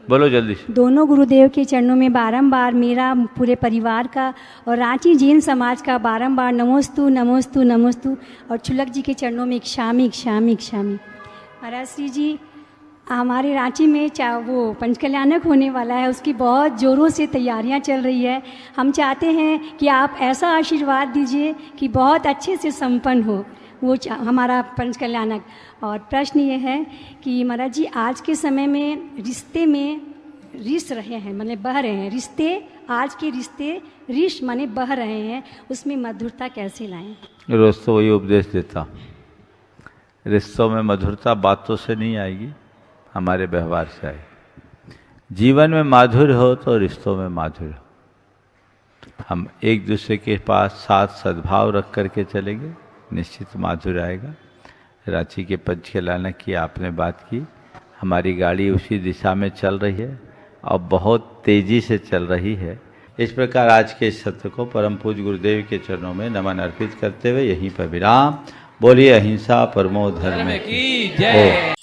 बोलो जल्दी से। दोनों गुरुदेव के चरणों में बारंबार मेरा, पूरे परिवार का और रांची जैन समाज का बारंबार नमोस्तु नमोस्तु नमोस्तु, और चुलक जी के चरणों में इक्षामी इक्षामी इक्षामी। महाराज श्री जी, हमारे रांची में वो पंचकल्याणक होने वाला है, उसकी बहुत ज़ोरों से तैयारियां चल रही है। हम चाहते हैं कि आप ऐसा आशीर्वाद दीजिए कि बहुत अच्छे से संपन्न हो वो हमारा पंचकल्याणक। और प्रश्न ये है कि महाराज जी आज के समय में रिश्ते में रिस रहे हैं, माने बह रहे हैं रिश्ते, आज के रिश्ते रिश माने बह रहे हैं, उसमें मधुरता कैसे लाएं? रोज तो वही उपदेश देता हूँ, रिश्तों में मधुरता बातों से नहीं आएगी, हमारे व्यवहार से आएगी। जीवन में माधुर्य हो तो रिश्तों में माधुर्य हो। हम एक दूसरे के पास साथ सद्भाव रख करके चलेंगे, निश्चित माधुर्य आएगा। रांची के पंचकल्याणक की आपने बात की, हमारी गाड़ी उसी दिशा में चल रही है और बहुत तेजी से चल रही है। इस प्रकार आज के इस सत्र को परम पूज्य गुरुदेव के चरणों में नमन अर्पित करते हुए यहीं पर विराम। बोलिए अहिंसा परमो धर्म की जय।